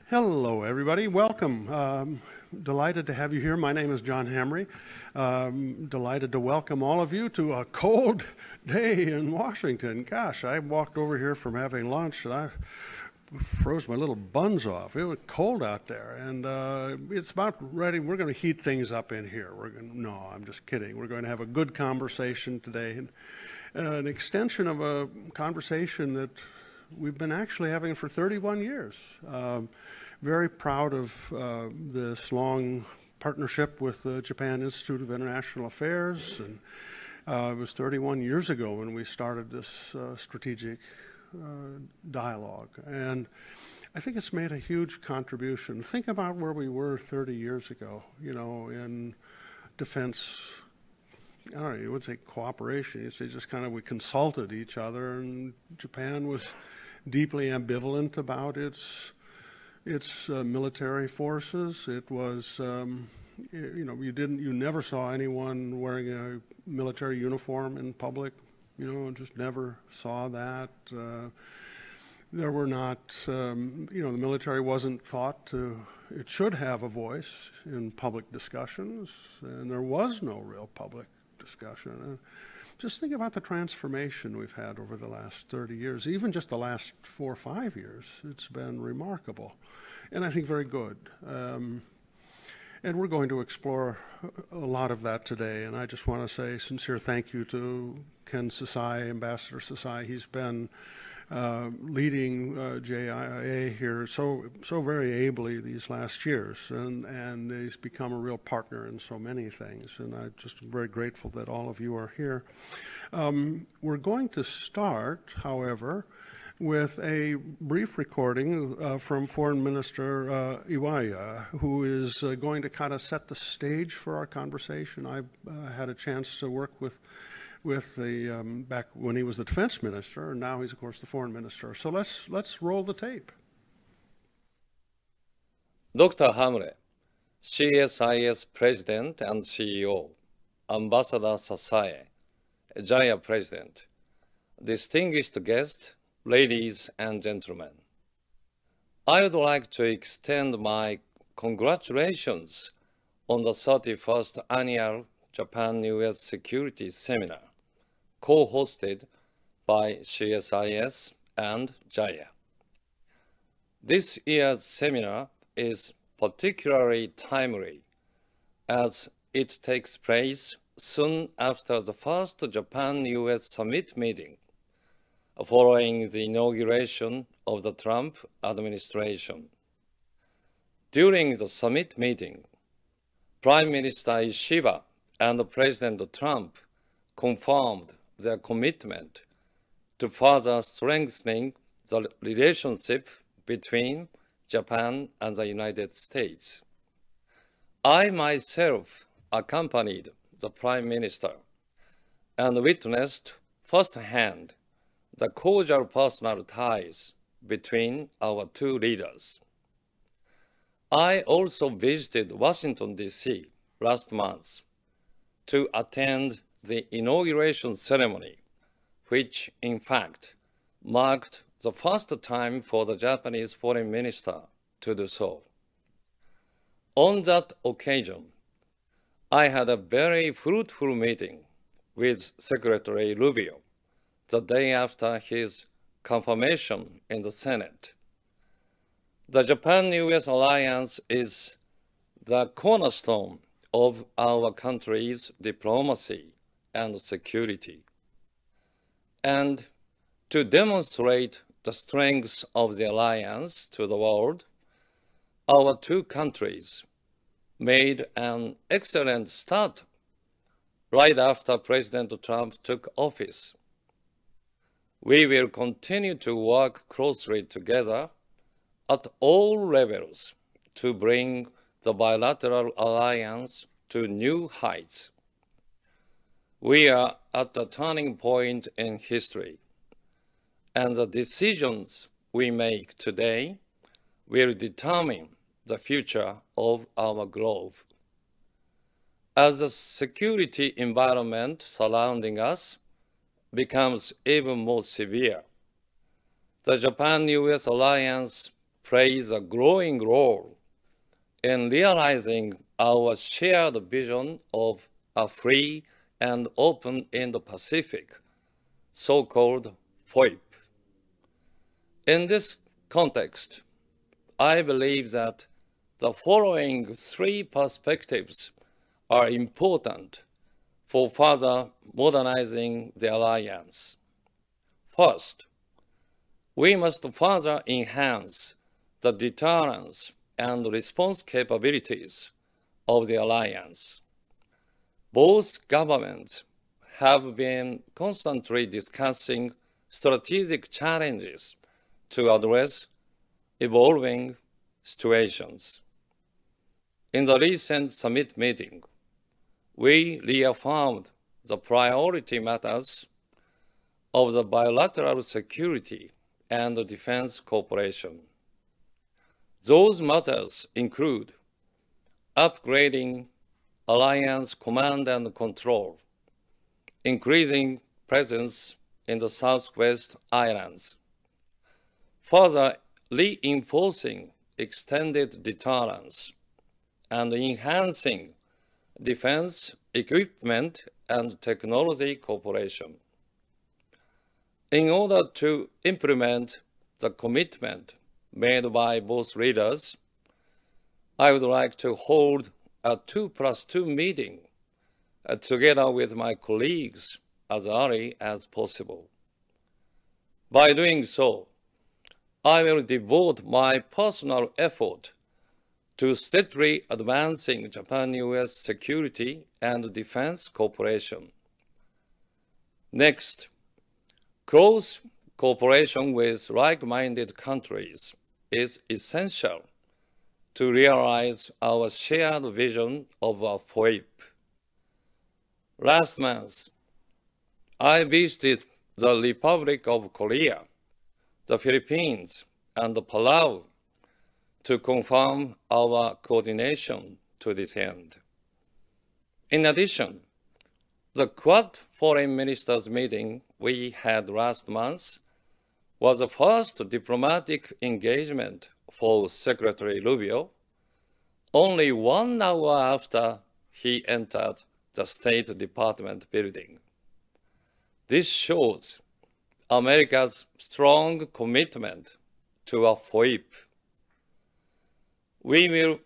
Hello, everybody. Welcome. Delighted to have you here. My name is John Hamry. Delighted to welcome all of you to a cold day in Washington. Gosh, I walked over here from having lunch and I froze my little buns off. It was cold out there, and it's about ready. We're going to heat things up in here. No, I'm just kidding. We're going to have a good conversation today, and an extension of a conversation that we've been actually having for 31 years. Very proud of this long partnership with the Japan Institute of International Affairs, and it was 31 years ago when we started this strategic dialogue, and I think it's made a huge contribution. Think about where we were 30 years ago, you know, in defense. I don't know, you would say cooperation. You'd say just kind of we consulted each other, and Japan was deeply ambivalent about its military forces. It was, you know, you never saw anyone wearing a military uniform in public. You know, just never saw that. There were not, you know, the military wasn't thought to, it should have a voice in public discussions, and there was no real public discussion. Just think about the transformation we've had over the last 30 years, even just the last 4 or 5 years. It's been remarkable, and I think very good. And we're going to explore a lot of that today, and I just want to say sincere thank you to Ken Csis, Ambassador Csis. He's been leading JIA here so very ably these last years, and he's become a real partner in so many things, and I'm just very grateful that all of you are here. We're going to start, however, with a brief recording from Foreign Minister Iwaya, who is going to kind of set the stage for our conversation. I had a chance to work with the back when he was the defense minister, and now he's of course the foreign minister. So let's roll the tape. Dr. Hamre, Csis President and CEO, Ambassador Csis, JIA President, distinguished guests, ladies and gentlemen, I would like to extend my congratulations on the 31st Annual Japan-US Security Seminar, co-hosted by Csis and JIA. This year's seminar is particularly timely as it takes place soon after the first Japan-US Summit meeting, following the inauguration of the Trump administration. During the summit meeting, Prime Minister Ishiba and President Trump confirmed their commitment to further strengthening the relationship between Japan and the United States. I myself accompanied the Prime Minister and witnessed firsthand the cordial personal ties between our two leaders. I also visited Washington, D.C. last month to attend the inauguration ceremony, which in fact marked the first time for the Japanese foreign minister to do so. On that occasion, I had a very fruitful meeting with Secretary Rubio the day after his confirmation in the Senate. The Japan-US alliance is the cornerstone of our country's diplomacy and security. And to demonstrate the strength of the alliance to the world, our two countries made an excellent start right after President Trump took office. We will continue to work closely together at all levels to bring the bilateral alliance to new heights. We are at a turning point in history, and the decisions we make today will determine the future of our globe. As the security environment surrounding us becomes even more severe, the Japan-US alliance plays a growing role in realizing our shared vision of a free and open Indo-Pacific, so-called FOIP. In this context, I believe that the following three perspectives are important for further modernizing the alliance. First, we must further enhance the deterrence and response capabilities of the alliance. Both governments have been constantly discussing strategic challenges to address evolving situations. In the recent summit meeting, we reaffirmed the priority matters of the bilateral security and defense cooperation. Those matters include upgrading alliance command and control, increasing presence in the Southwest Islands, further reinforcing extended deterrence, and enhancing defense equipment and technology cooperation. In order to implement the commitment made by both leaders, I would like to hold a 2+2 meeting together with my colleagues as early as possible. By doing so, I will devote my personal effort to steadily advancing Japan-US security and defense cooperation. Next, close cooperation with like-minded countries is essential to realize our shared vision of a FOIP. Last month, I visited the Republic of Korea, the Philippines, and Palau to confirm our coordination to this end. In addition, the Quad Foreign Ministers meeting we had last month was the first diplomatic engagement for Secretary Rubio, only 1 hour after he entered the State Department building. This shows America's strong commitment to a FOIP. We will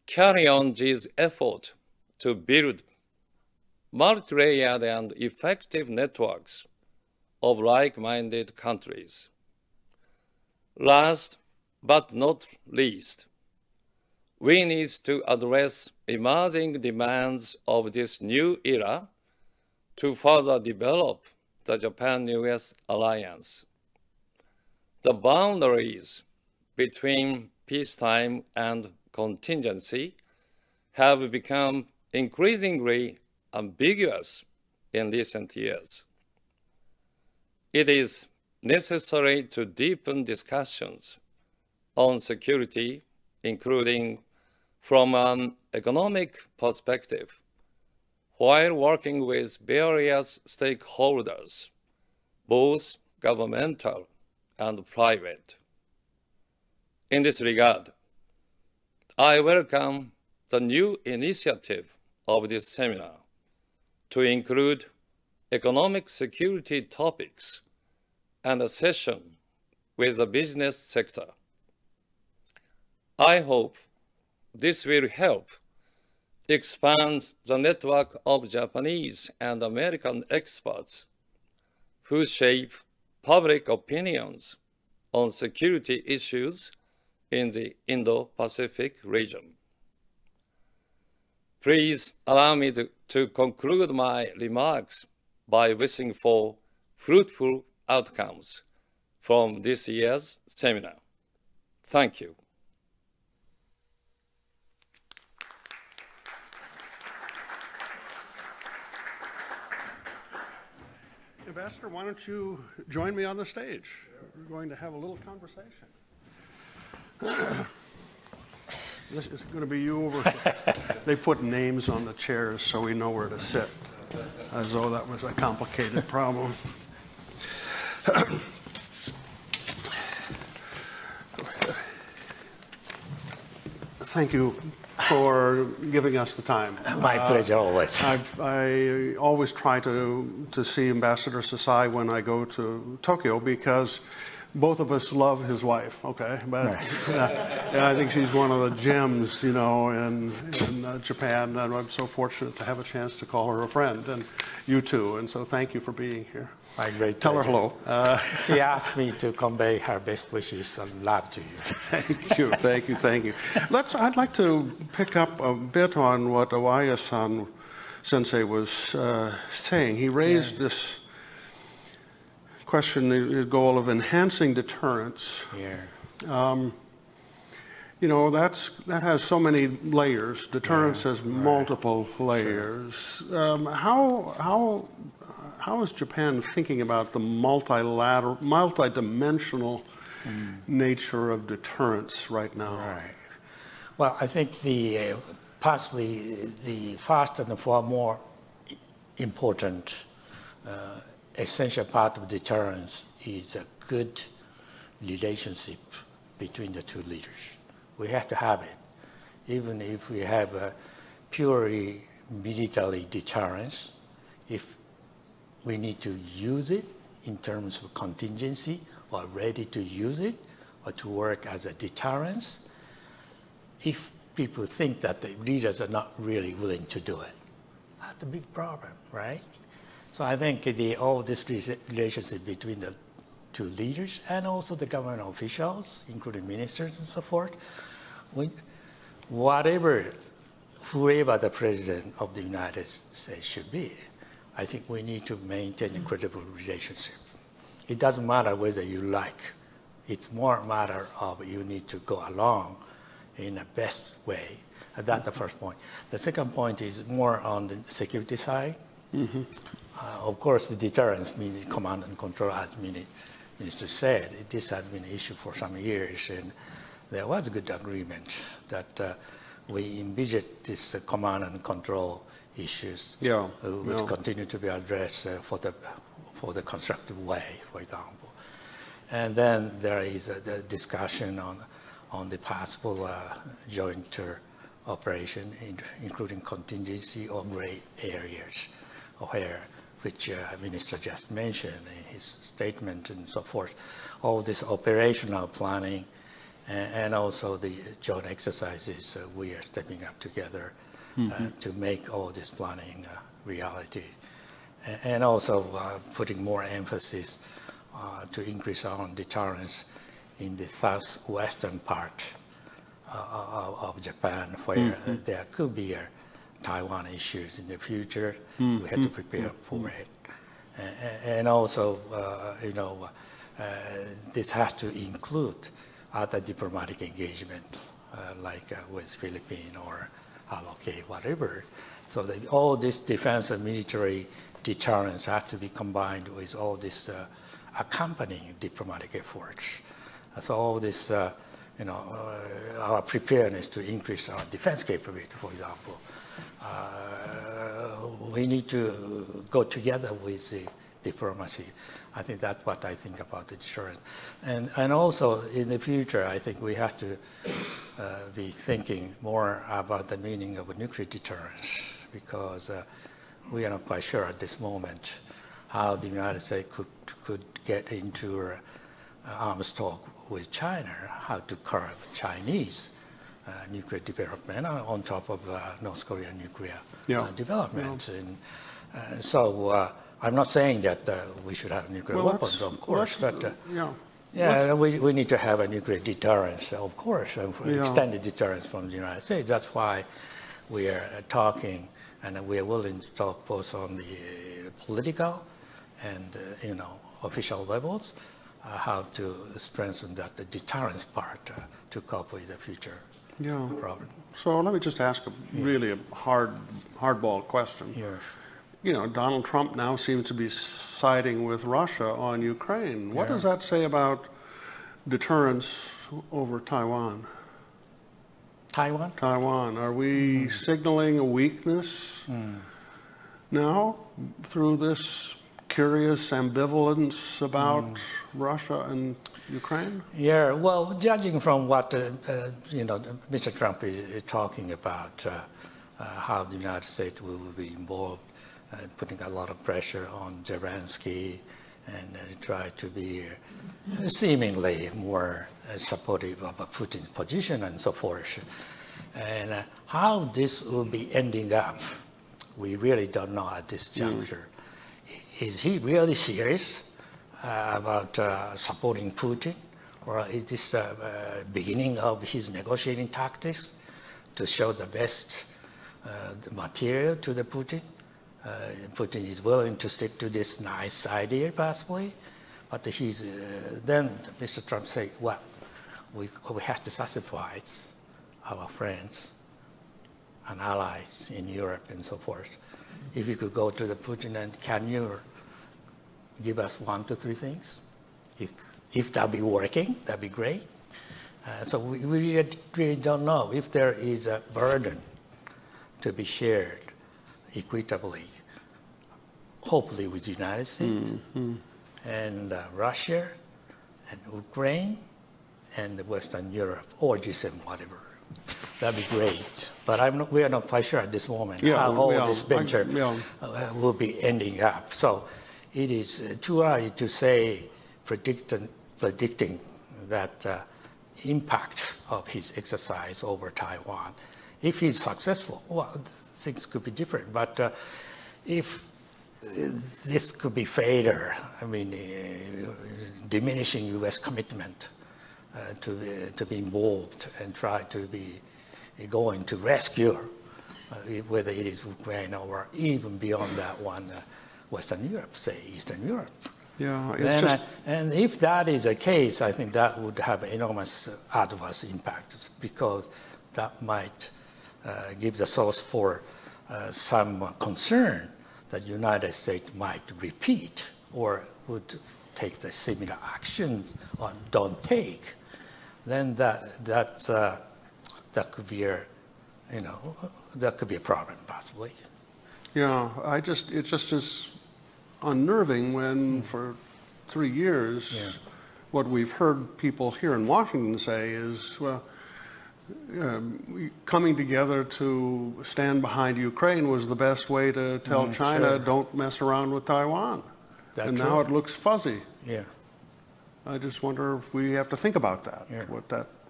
carry on this effort to build multi-layered and effective networks of like-minded countries. Last but not least, we need to address emerging demands of this new era to further develop the Japan-US alliance. The boundaries between peacetime and contingency have become increasingly ambiguous in recent years. It is necessary to deepen discussions on security, including from an economic perspective, while working with various stakeholders, both governmental and private. In this regard, I welcome the new initiative of this seminar to include economic security topics and a session with the business sector. I hope this will help expand the network of Japanese and American experts who shape public opinions on security issues in the Indo-Pacific region. Please allow me to conclude my remarks by wishing for fruitful outcomes from this year's seminar. Thank you. Ambassador, why don't you join me on the stage? We're going to have a little conversation. This is going to be you over. They put names on the chairs so we know where to sit, as though that was a complicated problem. thank you for giving us the time. My pleasure always. I always try to see Ambassador Csis when I go to Tokyo because both of us love his wife, okay? But I think she's one of the gems, you know, in Japan, and I'm so fortunate to have a chance to call her a friend, and you too, and so thank you for being here. My great Tell her pleasure. hello. She asked me to convey her best wishes and love to you. Thank you, thank you, thank you. I'd like to pick up a bit on what Awaya-san sensei was saying. He raised this question, his goal of enhancing deterrence. You know, that has so many layers. Deterrence has multiple layers. How is Japan thinking about the multidimensional nature of deterrence right now? Right. Well, I think possibly the first and far more important essential part of deterrence is a good relationship between the two leaders. We have to have it. Even if we have a purely military deterrence, if we need to use it in terms of contingency or ready to use it or to work as a deterrence, if people think that the leaders are not really willing to do it, that's a big problem, right? So I think all this relationship between the two leaders and also the government officials, including ministers and so forth, whoever the president of the United States should be, I think we need to maintain a credible relationship. It doesn't matter whether you like. It's more a matter of you need to go along in the best way. That's the first point. The second point is more on the security side. Of course, the deterrence means command and control, as Minister said. This has been an issue for some years, and there was a good agreement that we envisage this command and control issues which continue to be addressed for the constructive way, for example. And then there is the discussion on the possible joint operation, including contingency or gray areas, which Minister just mentioned in his statement and so forth. All this operational planning and also the joint exercises we are stepping up together to make all this planning reality. And also putting more emphasis to increase our deterrence in the southwestern part of Japan, where there could be Taiwan issues in the future. We have to prepare for it. And also, this has to include other diplomatic engagement, like with Philippines or okay, whatever. So all this defense and military deterrence has to be combined with all this accompanying diplomatic efforts. So all this, our preparedness to increase our defense capability, for example, we need to go together with the diplomacy. I think that's what I think about the deterrence. And also in the future, I think we have to be thinking more about the meaning of a nuclear deterrence, because we are not quite sure at this moment how the United States could get into arms talk with China, how to curb Chinese nuclear development on top of North Korean nuclear development. And so I'm not saying that we should have nuclear weapons, of course, but we need to have a nuclear deterrence, of course, and extended deterrence from the United States. That's why we are talking, and we are willing to talk both on the political and official levels, how to strengthen the deterrence part to cope with the future problem. So let me just ask really a hardball question. Yes. Donald Trump now seems to be siding with Russia on Ukraine. What does that say about deterrence over Taiwan? Taiwan? Taiwan. Are we signaling a weakness now through this curious ambivalence about Russia and Ukraine? Yeah, well, judging from what Mr. Trump is talking about, how the United States will be involved, putting a lot of pressure on Zelensky, and try to be seemingly more supportive of Putin's position and so forth. And how this will be ending up, we really don't know at this juncture. Is he really serious about supporting Putin? Or is this the beginning of his negotiating tactics to show the best material to the Putin? Putin is willing to stick to this nice idea, possibly, but then Mr. Trump said, well, we have to satisfy our friends and allies in Europe and so forth. If you could go to the Putin and can you give us 1, 2, 3 things? If that be working, that'd be great. So we really don't know if there is a burden to be shared equitably, hopefully with the United States and Russia and Ukraine and Western Europe or G7, whatever. That'd be great. But we are not quite sure at this moment how all this venture will be ending up. So it is too early to say, predicting that impact of his exercise over Taiwan. If he's successful, well, things could be different. But if this could be failure, I mean, diminishing U.S. commitment to be involved and try to be going to rescue, whether it is Ukraine or even beyond that one, Western Europe, say Eastern Europe. Yeah, and if that is the case, I think that would have enormous adverse impact because that might give the source for some concern that the United States might repeat or would take the similar actions or don't take. Then that could be that could be a problem possibly. Yeah, it just is unnerving when for 3 years what we've heard people here in Washington say is, well, coming together to stand behind Ukraine was the best way to tell China don't mess around with Taiwan. And now it looks fuzzy. Yeah. I just wonder if we have to think about that,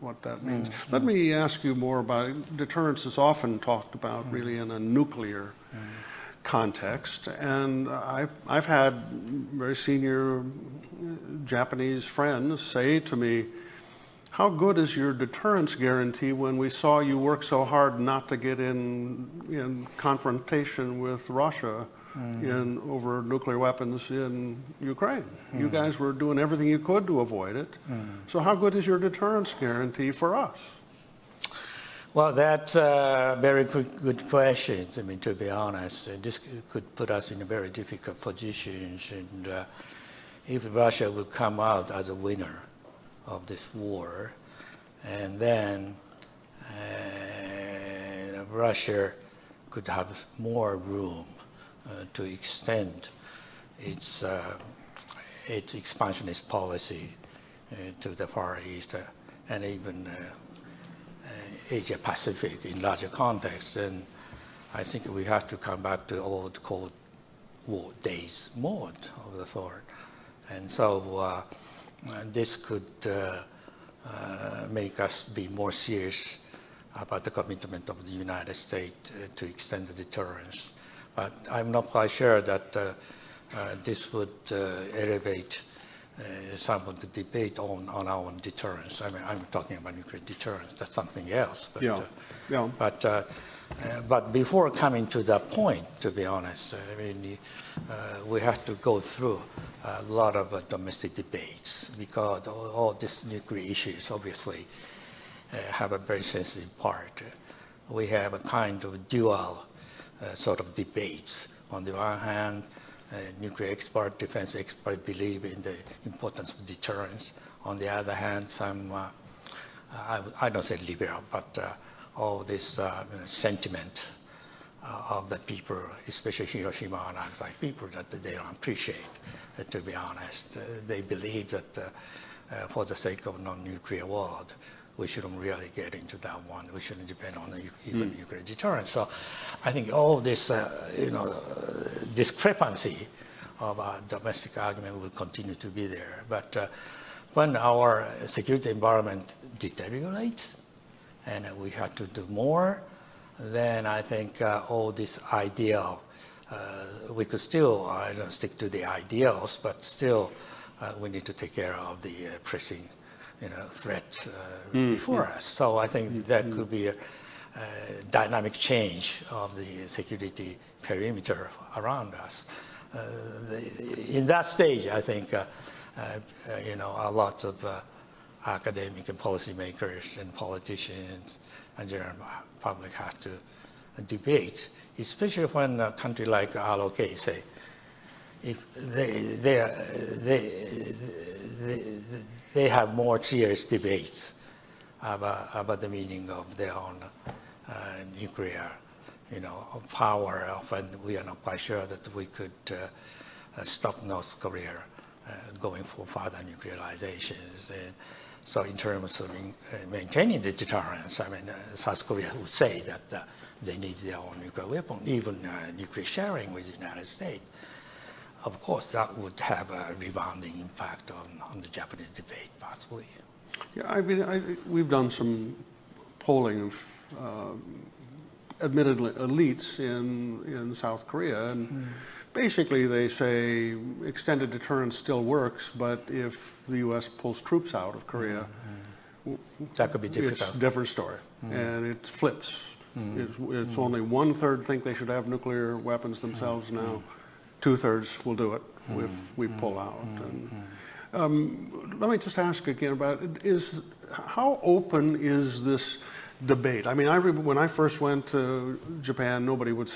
what that means. Let me ask you more about deterrence is often talked about really in a nuclear context, and I've had very senior Japanese friends say to me, how good is your deterrence guarantee when we saw you work so hard not to get in confrontation with Russia over nuclear weapons in Ukraine? You guys were doing everything you could to avoid it. So how good is your deterrence guarantee for us? Well, that's a very good question. I mean, to be honest, this could put us in a very difficult position. And if Russia would come out as a winner of this war, and then Russia could have more room to extend its expansionist policy to the Far East and even Asia Pacific in larger context, and I think we have to come back to old Cold War days mode of the thought. And so this could make us be more serious about the commitment of the United States to extend the deterrence. But I'm not quite sure that this would elevate some of the debate on our deterrence. I mean, I'm talking about nuclear deterrence. That's something else. But, but before coming to that point, to be honest, I mean, we have to go through a lot of domestic debates because all these nuclear issues obviously have a very sensitive part. We have a kind of dual sort of debates. On the one hand, nuclear expert, defense experts believe in the importance of deterrence. On the other hand, some, I don't say liberal, but all this sentiment of the people, especially Hiroshima and Nagasaki people, that they don't appreciate, to be honest. They believe that for the sake of non-nuclear world, we shouldn't really get into that one. We shouldn't depend on even nuclear deterrence. So I think all this, discrepancy of our domestic argument will continue to be there. But when our security environment deteriorates and we have to do more, then I think all this ideal, we could still stick to the ideals, but still we need to take care of the pressing threat before us. So I think that could be a dynamic change of the security perimeter around us. In that stage, I think a lot of academic and policymakers and politicians and general public have to debate, especially when a country like ROK say, if they have more serious debates about the meaning of their own nuclear, power. When we are not quite sure that we could stop North Korea going for further nuclearizations. And so, in terms of maintaining the deterrence, I mean, South Korea would say that they need their own nuclear weapon, even nuclear sharing with the United States. Of course, that would have a rebounding impact on the Japanese debate, possibly. Yeah, I mean, we've done some polling of admittedly elites in South Korea, and basically they say extended deterrence still works, but if the U.S. pulls troops out of Korea, that could be difficult. It's a different story, and it flips. It's only 1/3 think they should have nuclear weapons themselves now. 2/3 will do it if we pull out. And let me just ask again about how open is this debate? I mean, when I first went to Japan, nobody would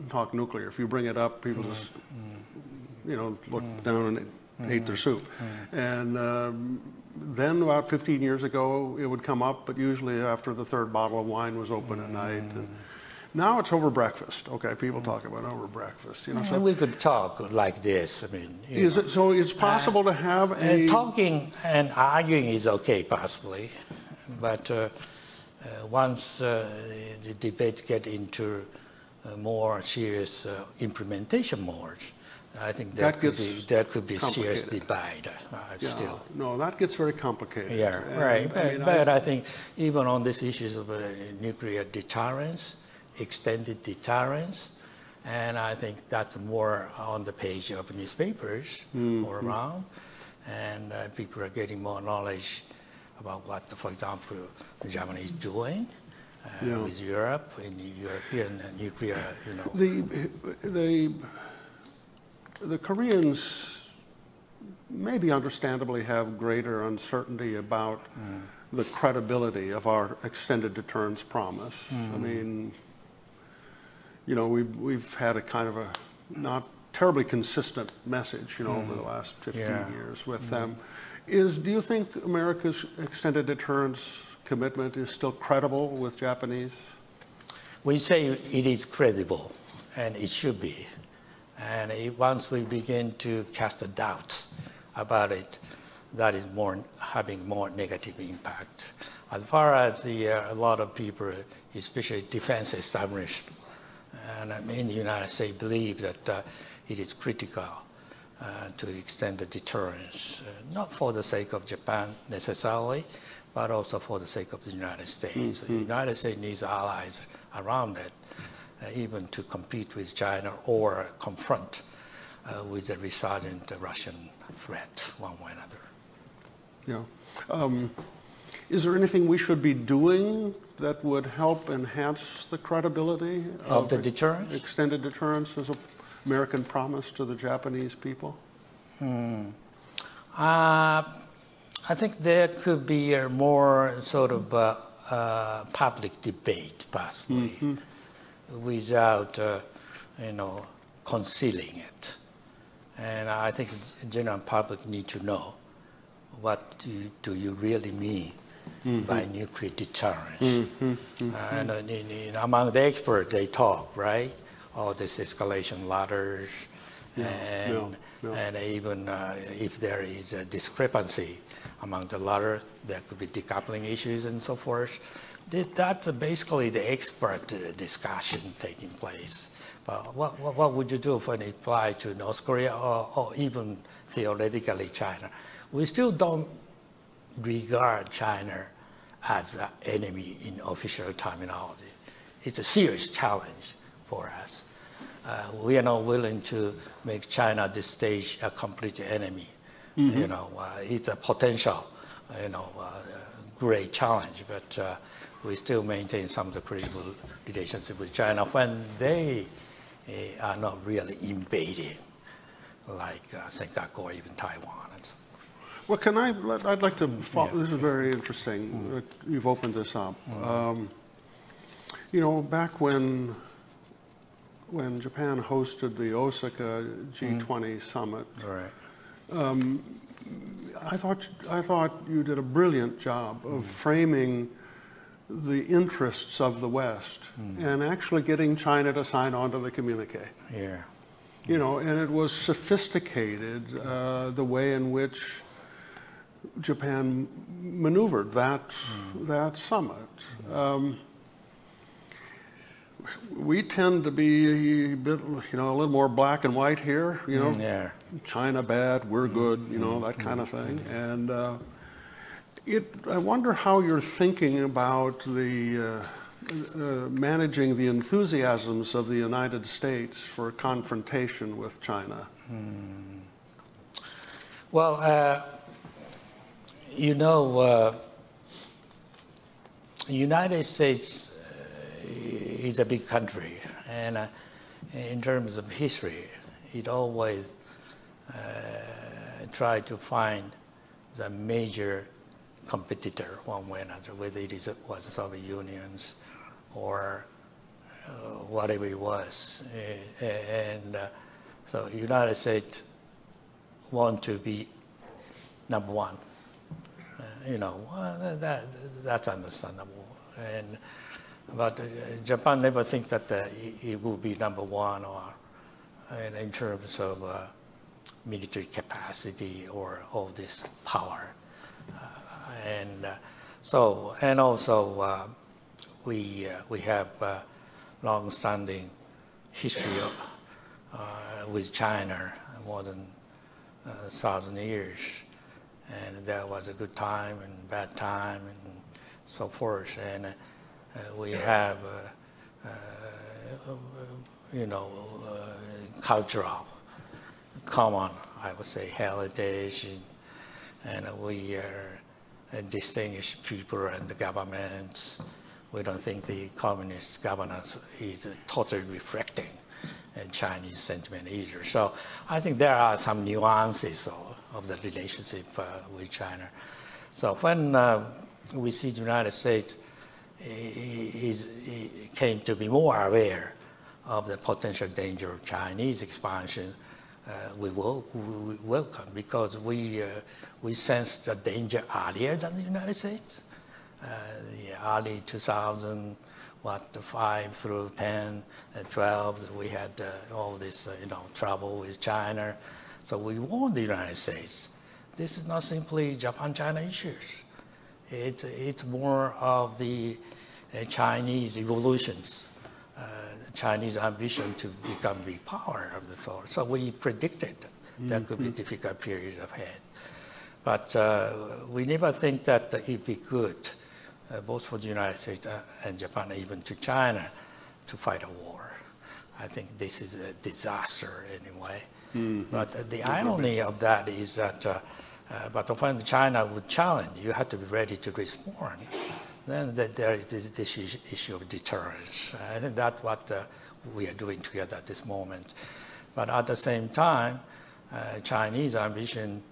talk nuclear. If you bring it up, people just look down and ate their soup. And then about 15 years ago, it would come up, but usually after the third bottle of wine was open at night. And now it's over breakfast. Okay, people talk about over breakfast. So we could talk like this. I mean, so it's possible to have talking and arguing is okay, possibly, but once the debate get into more serious implementation modes, I think there could be a serious debate still. No, that gets very complicated. Yeah, right. But I think even on these issues of nuclear deterrence, extended deterrence, and I think that's more on the page of newspapers or around, and people are getting more knowledge about what, for example, the Japanese doing with Europe in the European nuclear, The Koreans maybe understandably have greater uncertainty about the credibility of our extended deterrence promise. I mean, we've had a kind of a not terribly consistent message, over the last 15 years with them. Do you think America's extended deterrence commitment is still credible with Japanese? We say it is credible, and it should be. And once we begin to cast a doubt about it, that is having more negative impact. As far as a lot of people, especially defense establishment, and in the United States, believe that it is critical to extend the deterrence, not for the sake of Japan necessarily, but also for the sake of the United States. The United States needs allies around it, even to compete with China or confront with the resurgent Russian threat one way or another. Yeah. Is there anything we should be doing that would help enhance the credibility of the deterrence? Extended deterrence as an American promise to the Japanese people? I think there could be a more sort of public debate, possibly, without, concealing it. And I think the general public need to know what do you really mean by nuclear deterrence. And among the experts, they talk, right? All these escalation ladders And even if there is a discrepancy among the latter, there could be decoupling issues and so forth. That's basically the expert discussion taking place. But what would you do when it applies to North Korea or even theoretically China? We still don't regard China as an enemy in official terminology. It's a serious challenge for us. We are not willing to make China at this stage a complete enemy. It's a potential, great challenge, but we still maintain some of the critical relationship with China when they are not really invading, like Singapore or even Taiwan. And so. Well, I'd like to follow, this is very interesting that you've opened this up. Back when Japan hosted the Osaka G20 summit, Right. I thought you did a brilliant job of framing the interests of the West and actually getting China to sign on to the communique. Yeah. And it was sophisticated, the way in which Japan maneuvered that summit. We tend to be a bit, a little more black and white here. Yeah. China bad, we're good, that kind of thing. And I wonder how you're thinking about the managing the enthusiasms of the United States for confrontation with China. Well, United States is a big country, and in terms of history, it always tried to find the major competitor one way or another, whether it was the Soviet Union or whatever it was. And so United States want to be number one. That's understandable. But Japan never think that it will be number one or in terms of military capacity or all this power. And also we have long-standing history with China, more than 1,000 years, and there was a good time and bad time and so forth. And we have cultural common, I would say, heritage, and we are distinguished people and the governments. We don't think the communist governance is totally reflecting Chinese sentiment either. So I think there are some nuances of the relationship with China. So when we see the United States came to be more aware of the potential danger of Chinese expansion, we welcome, because we sensed the danger earlier than the United States. The early 2000, 5 through 10, 12, we had all this trouble with China. So we warned the United States. This is not simply Japan-China issues. It's more of the Chinese evolutions, the Chinese ambition to become big power of the thought. So we predicted there could be difficult periods ahead. But we never think that it'd be good, both for the United States and Japan, even to China, to fight a war. I think this is a disaster anyway. But the irony of that is that but when China would challenge, you have to be ready to respond. Then there is this issue of deterrence. I think that's what we are doing together at this moment. But at the same time, Chinese ambition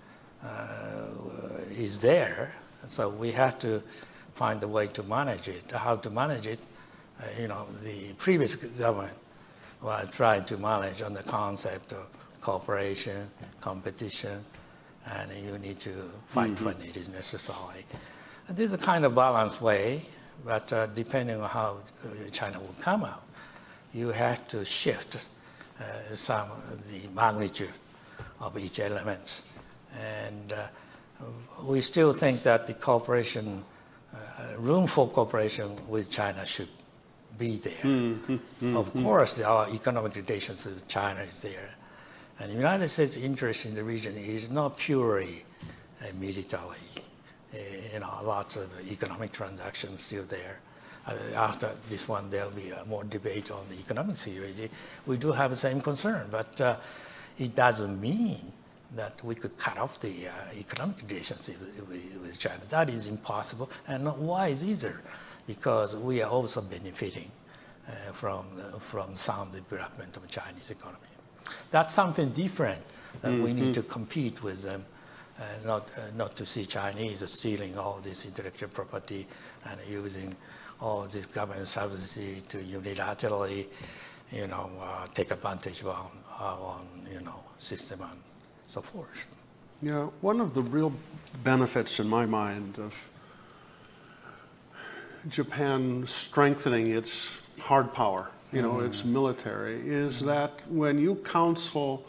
is there, so we have to find a way to manage it. How to manage it, the previous government was trying to manage on the concept of cooperation, competition, and you need to fight when it is necessary. And this is a kind of balanced way, but depending on how China will come out, you have to shift some the magnitude of each element. And we still think that the cooperation, room for cooperation with China should be there. Of course, our economic relations with China is there. And the United States' interest in the region is not purely military. Lots of economic transactions still there. After this one, there'll be more debate on the economic security. We do have the same concern, but it doesn't mean that we could cut off the economic relationship with China. That is impossible and not wise either, because we are also benefiting from sound development of the Chinese economy. That's something different that we need to compete with them, not to see Chinese stealing all this intellectual property and using all this government subsidy to unilaterally, take advantage of our system and so forth. Yeah, one of the real benefits in my mind of Japan strengthening its hard power, its military, is that when you counsel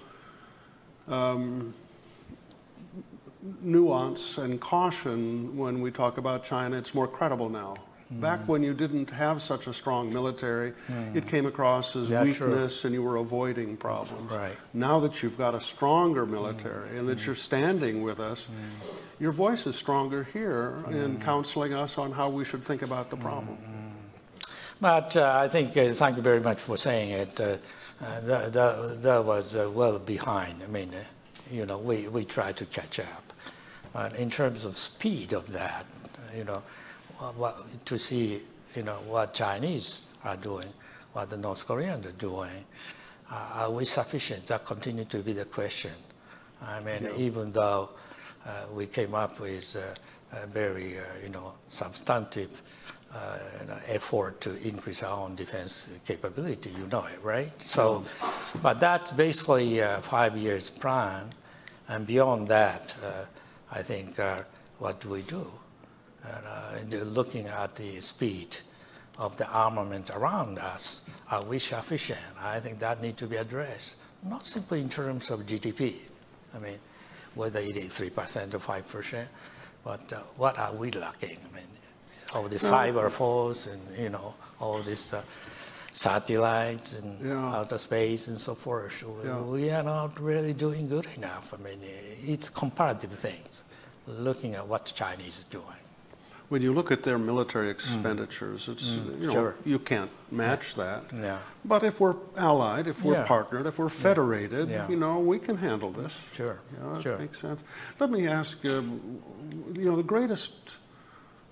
nuance and caution when we talk about China, it's more credible now. Back when you didn't have such a strong military, it came across as weakness and you were avoiding problems. Right. Now that you've got a stronger military and that you're standing with us, your voice is stronger here in counseling us on how we should think about the problem. But I think, thank you very much for saying it, that was well behind. I mean, we try to catch up. But in terms of speed of that, to see, what Chinese are doing, what the North Koreans are doing, are we sufficient? That continues to be the question. I mean, even though we came up with a very, substantive effort to increase our own defense capability, it, right? So, but that's basically a 5 years plan, and beyond that, I think, what do we do? Looking at the speed of the armament around us, are we sufficient? I think that needs to be addressed, not simply in terms of GDP. I mean, whether it is 3% or 5%, but what are we lacking? I mean, all the cyber force and, all this satellites and outer space and so forth. We are not really doing good enough. I mean, it's comparative things, looking at what China is doing. When you look at their military expenditures, it's you can't match that. Yeah. But if we're allied, if we're partnered, if we're federated, we can handle this. Sure. That makes sense. Let me ask the greatest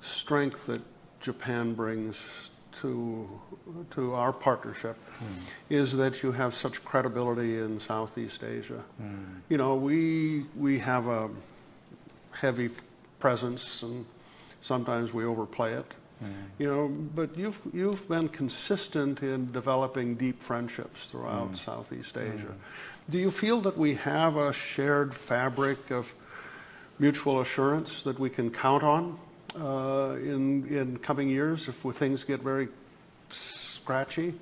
strength that Japan brings to our partnership is that you have such credibility in Southeast Asia. We have a heavy presence and sometimes we overplay it, but you've been consistent in developing deep friendships throughout Southeast Asia. Do you feel that we have a shared fabric of mutual assurance that we can count on in coming years if things get very scratchy,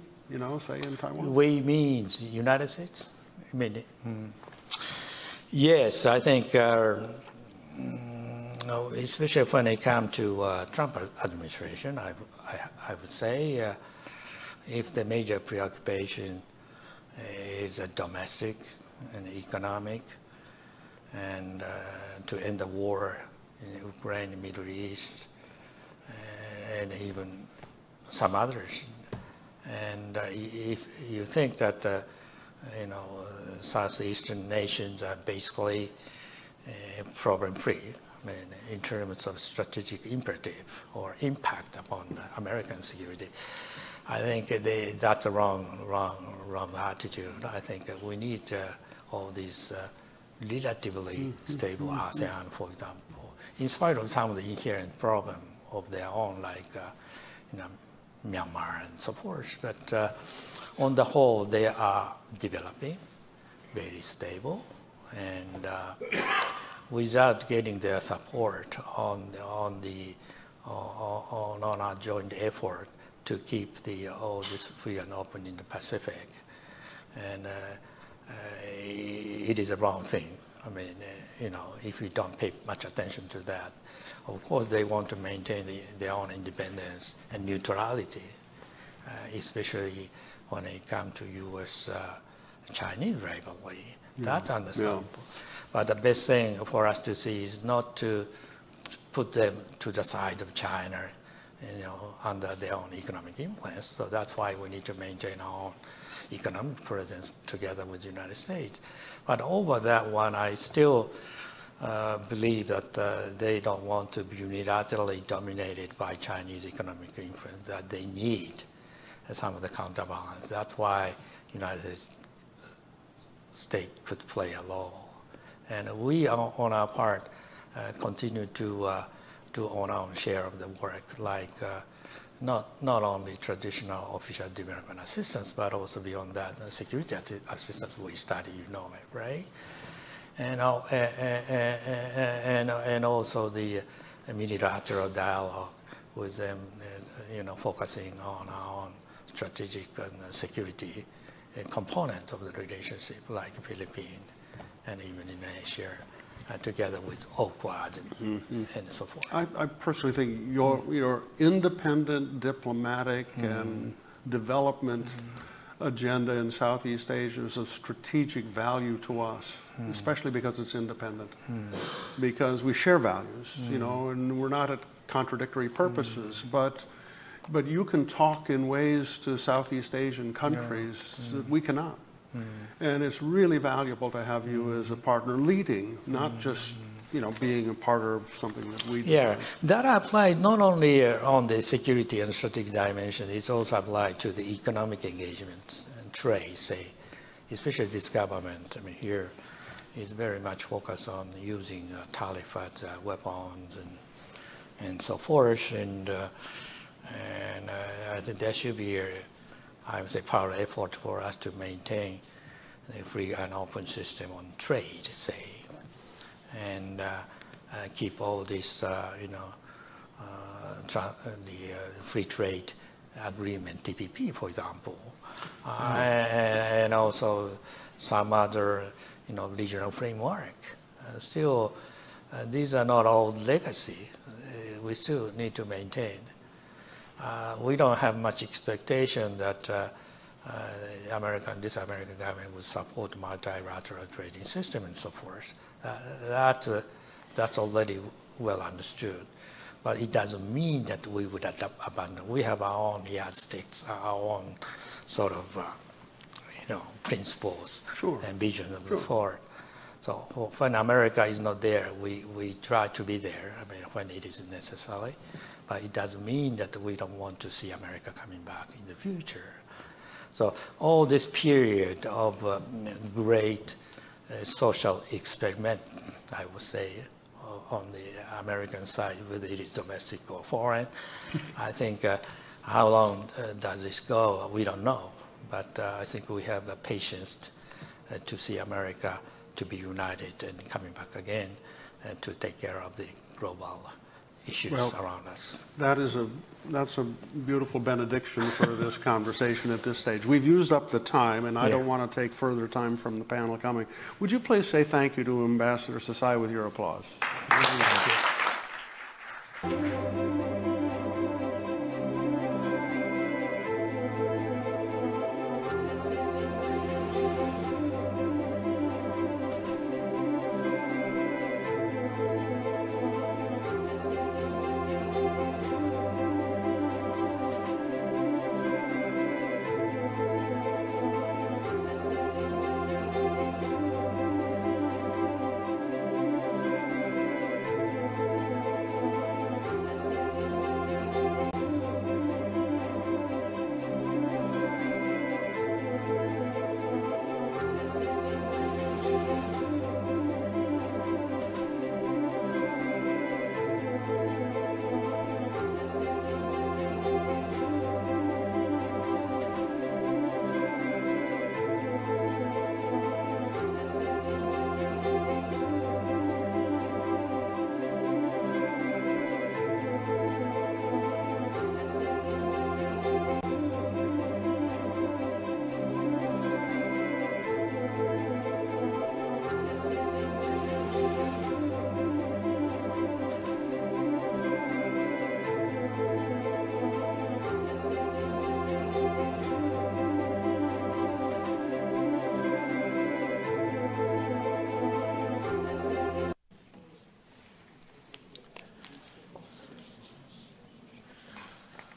say in Taiwan? We means the United States? I mean, yes, I think especially when it comes to Trump administration, I would say if the major preoccupation is domestic and economic, and to end the war in Ukraine, the Middle East, and even some others. And if you think that Southeastern nations are basically problem-free, I mean, in terms of strategic imperative or impact upon American security, I think that's a wrong attitude. I think we need all these relatively stable ASEAN, for example, in spite of some of the inherent problem of their own, like Myanmar and so forth. But on the whole, they are developing, very stable, and without getting their support on our joint effort to keep all this free and open in the Pacific, and it is a wrong thing. I mean, if we don't pay much attention to that, of course they want to maintain their own independence and neutrality, especially when it comes to U.S.-Chinese rivalry. That's understandable. Yeah. But the best thing for us to see is not to put them to the side of China, under their own economic influence. So that's why we need to maintain our own economic presence together with the United States. But over that one, I still believe that they don't want to be unilaterally dominated by Chinese economic influence, that they need some of the counterbalance. That's why United States could play a role. And we, on our part, continue to do our own share of the work, like not only traditional official development assistance, but also beyond that, security assistance we study, right? And also the multilateral dialogue with them, focusing on our own strategic and security component of the relationship, like Philippines and even in Asia, together with OQUAD and so forth. I personally think your independent diplomatic and development agenda in Southeast Asia is of strategic value to us, especially because it's independent, because we share values, and we're not at contradictory purposes, but you can talk in ways to Southeast Asian countries that we cannot. And it's really valuable to have you as a partner leading, not just being a part of something that we do. Yeah, that applies not only on the security and strategic dimension, it's also applied to the economic engagement and trade, say, especially this government. I mean, here is very much focused on using tariff as weapons and so forth, and I think there should be I would say part of the effort for us to maintain a free and open system on trade, say, and keep all this, the free trade agreement, TPP, for example, and also some other, regional framework. Still, these are not old legacy. We still need to maintain. We don't have much expectation that this American government would support multilateral trading system and so forth. That's already well understood. But it doesn't mean that we would abandon. We have our own yardsticks, our own sort of, principles and vision of the forward. So when America is not there, we try to be there, when it is necessary. But it doesn't mean that we don't want to see America coming back in the future. So all this period of great social experiment, I would say, on the American side, whether it is domestic or foreign, I think how long does this go? We don't know. But I think we have the patience to see America to be united and coming back again to take care of the global issues around us. That's a beautiful benediction for this conversation at this stage. We've used up the time, and I don't want to take further time from the panel coming. Would you please say thank you to Ambassador Csis with your applause?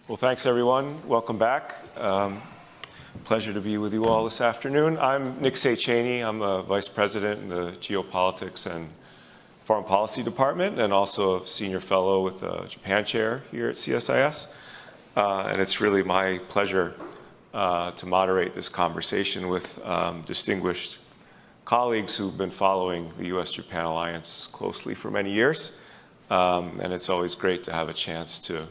Well, thanks, everyone. Welcome back. Pleasure to be with you all this afternoon. I'm Nick Csis. I'm a vice president in the Geopolitics and Foreign Policy Department and also a senior fellow with the Japan chair here at CSIS. And it's really my pleasure to moderate this conversation with distinguished colleagues who've been following the U.S.-Japan alliance closely for many years. And it's always great to have a chance to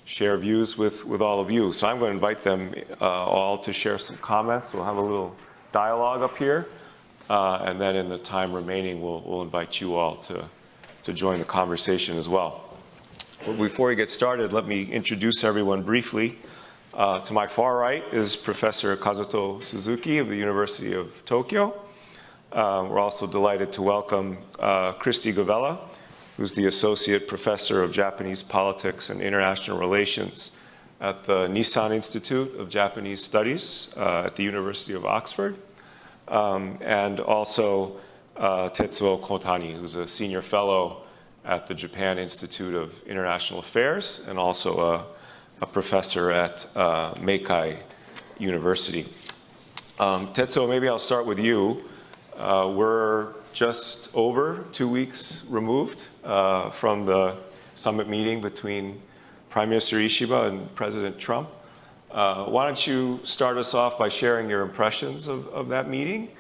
share views with all of you. So I'm going to invite them all to share some comments. We'll have a little dialogue up here. And then in the time remaining, we'll invite you all to join the conversation as well. But before we get started, let me introduce everyone briefly. To my far right is Professor Kazuto Suzuki of the University of Tokyo. We're also delighted to welcome Christy Govella, who's the Associate Professor of Japanese Politics and International Relations at the Nissan Institute of Japanese Studies at the University of Oxford. And also Tetsuo Kotani, who's a Senior Fellow at the Japan Institute of International Affairs and also a professor at Meikai University. Tetsuo, maybe I'll start with you. We're just over 2 weeks removed from the summit meeting between Prime Minister Ishiba and President Trump. Why don't you start us off by sharing your impressions of that meeting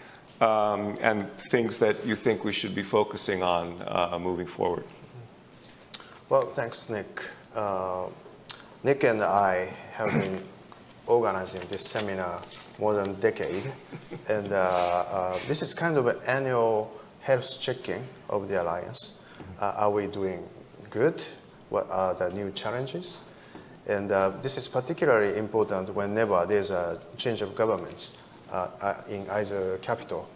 and things that you think we should be focusing on moving forward? Well, thanks, Nick. Nick and I have been organizing this seminar more than a decade. And this is kind of an annual health checking of the alliance. Are we doing good? What are the new challenges? And this is particularly important whenever there's a change of governments in either capital.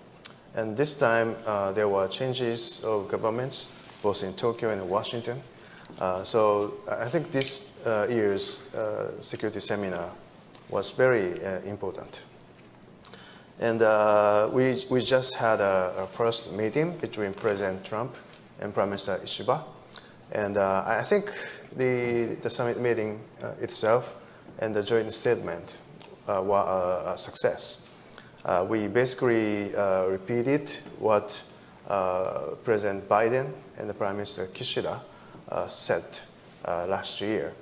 And this time, there were changes of governments, both in Tokyo and Washington. So I think this year's security seminar was very important. And we just had a first meeting between President Trump and Prime Minister Ishiba. And I think the summit meeting itself and the joint statement were a success. We basically repeated what President Biden and the Prime Minister Kishida said last year,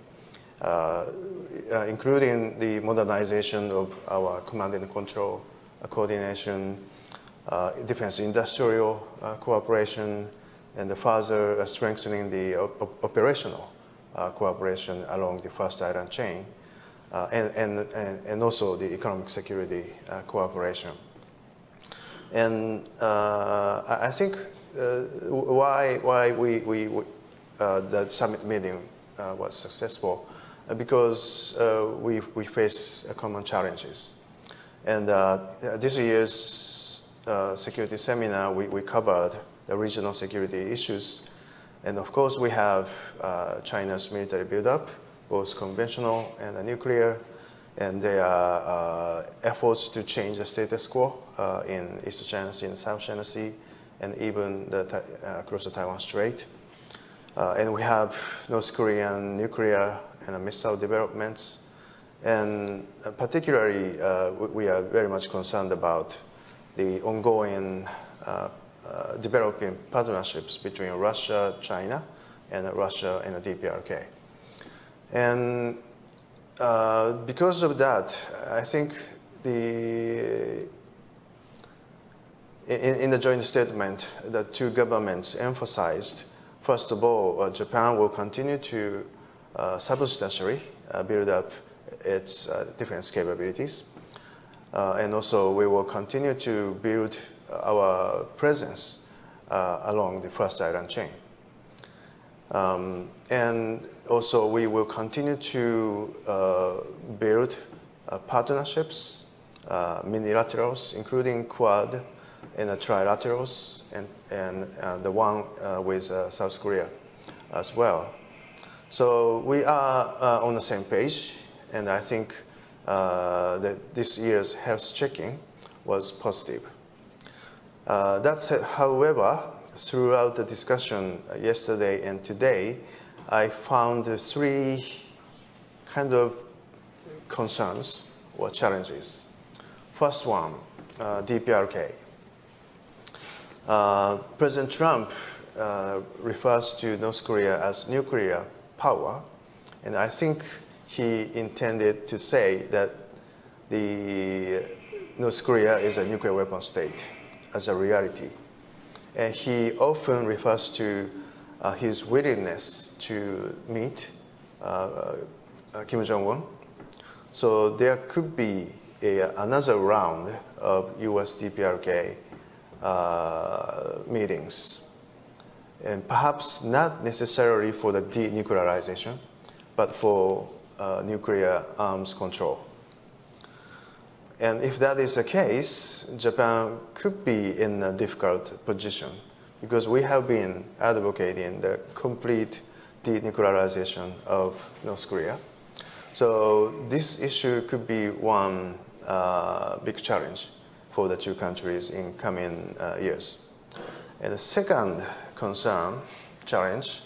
including the modernization of our command and control coordination, defense industrial cooperation, and the further strengthening the operational cooperation along the First Island chain, and also the economic security cooperation. And I think why the summit meeting was successful, because we face common challenges. And this year's security seminar, we covered the regional security issues. And of course, we have China's military buildup, both conventional and nuclear, and there are efforts to change the status quo in East China Sea and South China Sea, and even across the Taiwan Strait. And we have North Korean nuclear and missile developments. And particularly, we are very much concerned about the ongoing developing partnerships between Russia, China, and Russia and the DPRK. And because of that, I think in the joint statement, the two governments emphasized, first of all, Japan will continue to substantially build up its defense capabilities. And also, we will continue to build our presence along the First Island chain. And also, we will continue to build partnerships, minilaterals, including Quad and trilaterals, and the one with South Korea as well. So we are on the same page, and I think that this year's health checking was positive. That said, however, throughout the discussion yesterday and today, I found three kind of concerns or challenges. First one, DPRK. President Trump refers to North Korea as nuclear power, and I think he intended to say that the North Korea is a nuclear weapon state as a reality. And he often refers to his willingness to meet Kim Jong-un. So there could be another round of US DPRK meetings. And perhaps not necessarily for the denuclearization, but for nuclear arms control. And if that is the case, Japan could be in a difficult position because we have been advocating the complete denuclearization of North Korea. So this issue could be one big challenge for the two countries in coming years. And the second concern, challenge,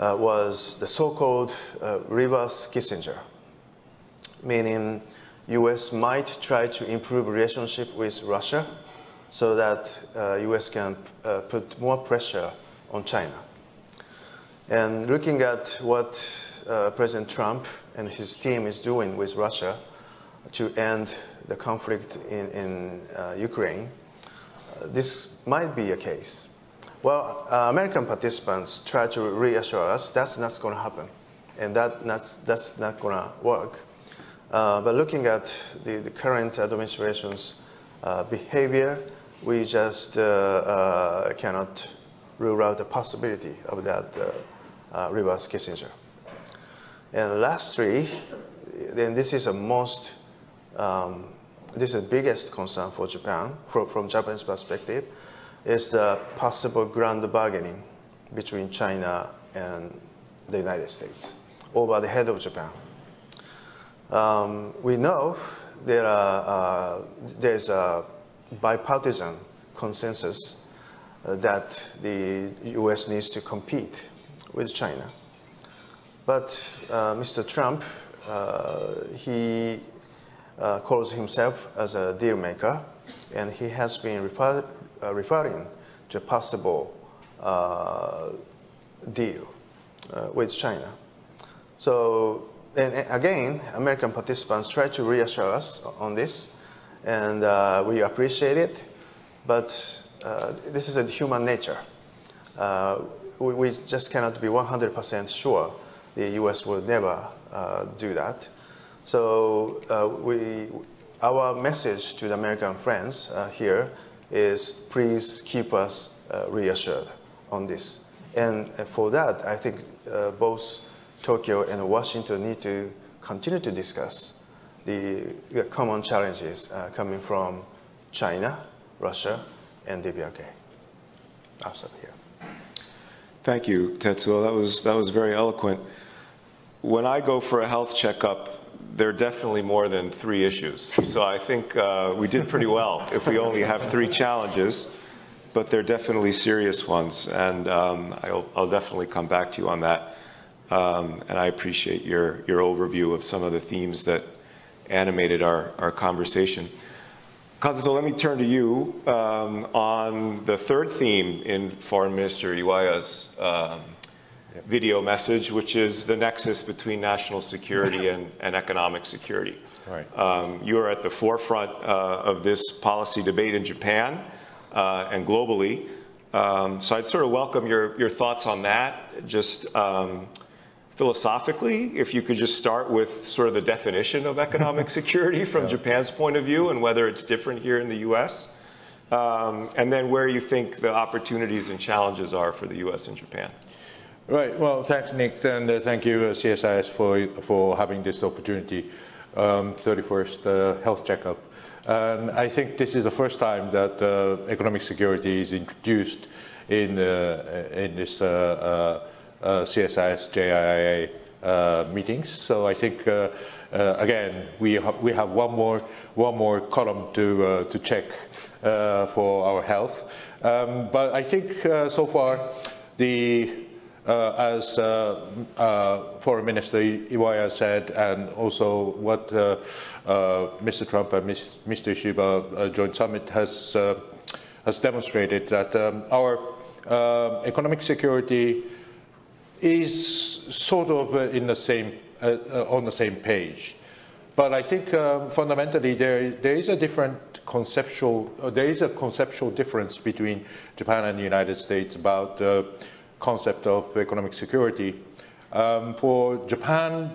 was the so-called reverse Kissinger, meaning US might try to improve relationship with Russia so that US can put more pressure on China. And looking at what President Trump and his team is doing with Russia to end the conflict in Ukraine, this might be a case. Well, American participants try to reassure us that's not going to happen, and that's not going to work. But looking at the current administration's behavior, we just cannot rule out the possibility of that reverse Kissinger. And lastly, then this is the biggest concern for Japan, from Japanese perspective, is the possible grand bargaining between China and the United States over the head of Japan. We know there's a bipartisan consensus that the US needs to compete with China. But Mr. Trump, he calls himself as a deal maker, and he has been referring to a possible deal with China. So, and again, American participants try to reassure us on this, and we appreciate it, but this is a human nature. We just cannot be 100% sure the US will never do that. So our message to the American friends here is please keep us reassured on this. And for that, I think both Tokyo and Washington need to continue to discuss the common challenges coming from China, Russia, and DPRK. I'll stop here. Thank you, Tetsuo. That was very eloquent. When I go for a health checkup, there are definitely more than 3 issues. So I think we did pretty well if we only have 3 challenges, but they're definitely serious ones. And I'll definitely come back to you on that. And I appreciate your overview of some of the themes that animated our conversation. Kazuto, let me turn to you on the third theme in Foreign Minister Iwaya's video message, which is the nexus between national security and economic security. Right. You are at the forefront of this policy debate in Japan and globally. So I'd sort of welcome your thoughts on that. Just philosophically, if you could just start with sort of the definition of economic security from Japan's point of view and whether it's different here in the US. And then where you think the opportunities and challenges are for the US and Japan. Right. Well, thanks, Nick, and thank you, Csis, for having this opportunity, 31st health checkup. And I think this is the first time that economic security is introduced in this CSIS JIIA meetings. So I think again we have one more column to check for our health. But I think so far the as Foreign Minister Iwaya said, and also what Mr. Trump and Mr. Ishiba joint summit has demonstrated, that our economic security is sort of in the same on the same page. But I think fundamentally there is a conceptual difference between Japan and the United States about the concept of economic security. For Japan,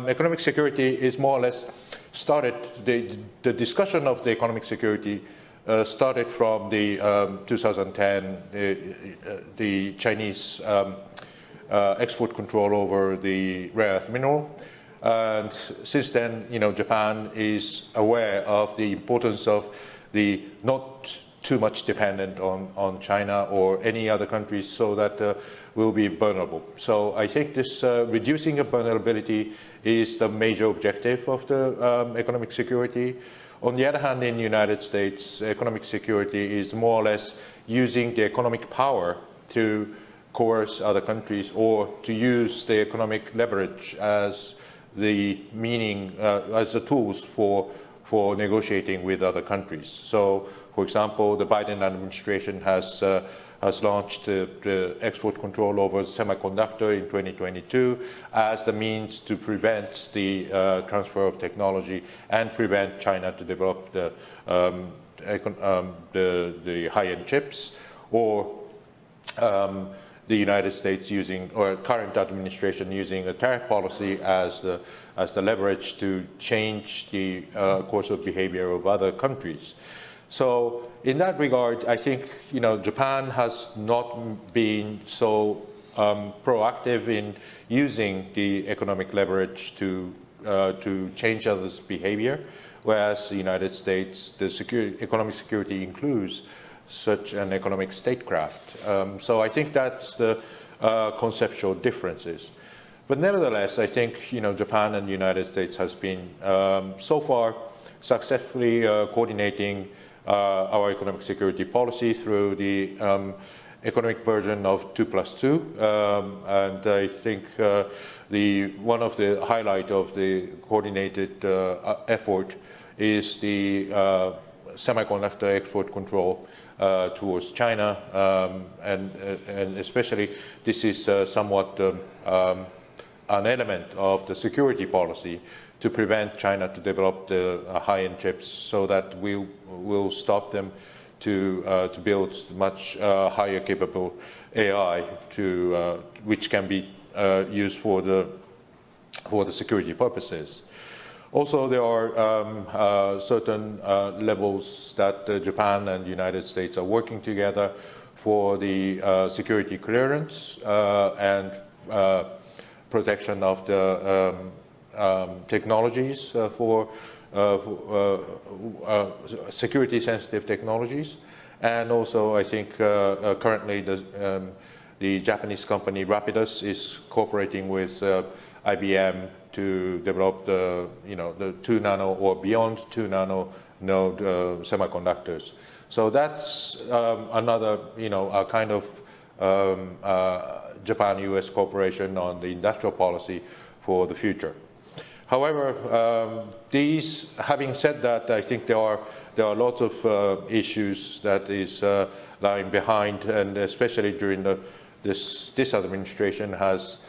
economic security is more or less started, the discussion of the economic security started from the 2010, the Chinese export control over the rare earth mineral. And since then, Japan is aware of the importance of the not too much dependent on China or any other countries, so that will be vulnerable. So I think this reducing of vulnerability is the major objective of the economic security. On the other hand, in the United States, economic security is more or less using the economic power to coerce other countries, or to use the economic leverage as the as the tools for negotiating with other countries. So, for example, the Biden administration has launched the export control over semiconductor in 2022 as the means to prevent the transfer of technology and prevent China to develop the high-end chips, or the United States using, or current administration using a tariff policy as the leverage to change the course of behavior of other countries. So in that regard, I think Japan has not been so proactive in using the economic leverage to change others' behavior, whereas the United States, the economic security includes such an economic statecraft. So I think that's the conceptual differences. But nevertheless, I think Japan and the United States has been so far successfully coordinating our economic security policy through the economic version of 2+2, and I think one of the highlight of the coordinated effort is the semiconductor export control towards China, and especially this is somewhat an element of the security policy to prevent China to develop the high-end chips, so that we will stop them to build much higher capable AI which can be used for the security purposes. Also, there are certain levels that Japan and the United States are working together for the security clearance and protection of the technologies for security-sensitive technologies. And also, I think currently the Japanese company Rapidus is cooperating with IBM to develop the 2 nano or beyond 2 nano node semiconductors. So that's another a kind of Japan-US cooperation on the industrial policy for the future. However, having said that, I think there are lots of issues that is lying behind, and especially during this administration has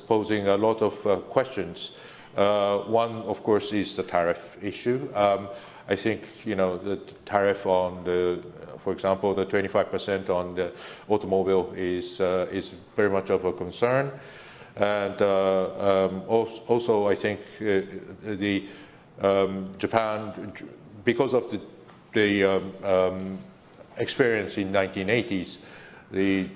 posing a lot of questions. One, of course, is the tariff issue. I think the tariff on for example, the 25% on the automobile is very much of a concern. And also, I think Japan, because of the experience in 1980s,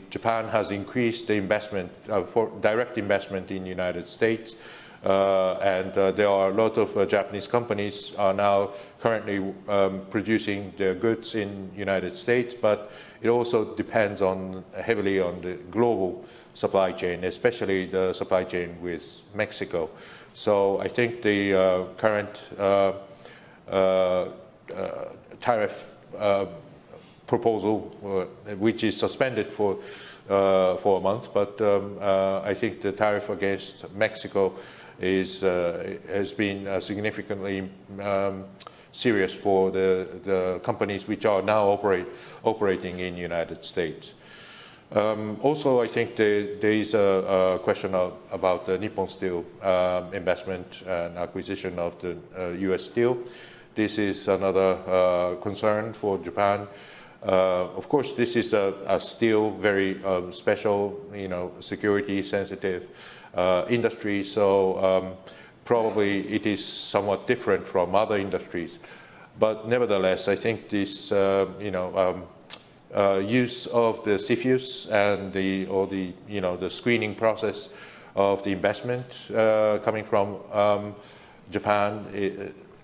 Japan has increased the investment for direct investment in the United States, and there are a lot of Japanese companies are now currently producing their goods in the United States, but it also depends heavily on the global supply chain, especially the supply chain with Mexico. So I think the current tariff proposal, which is suspended for a month. But I think the tariff against Mexico has been significantly serious for the companies which are now operating in the United States. Also, I think there is a question about the Nippon Steel investment and acquisition of the U.S. Steel. This is another concern for Japan. Of course, this is a still very special, security-sensitive industry. So probably it is somewhat different from other industries. But nevertheless, I think this, use of the Csis and the screening process of the investment coming from Japan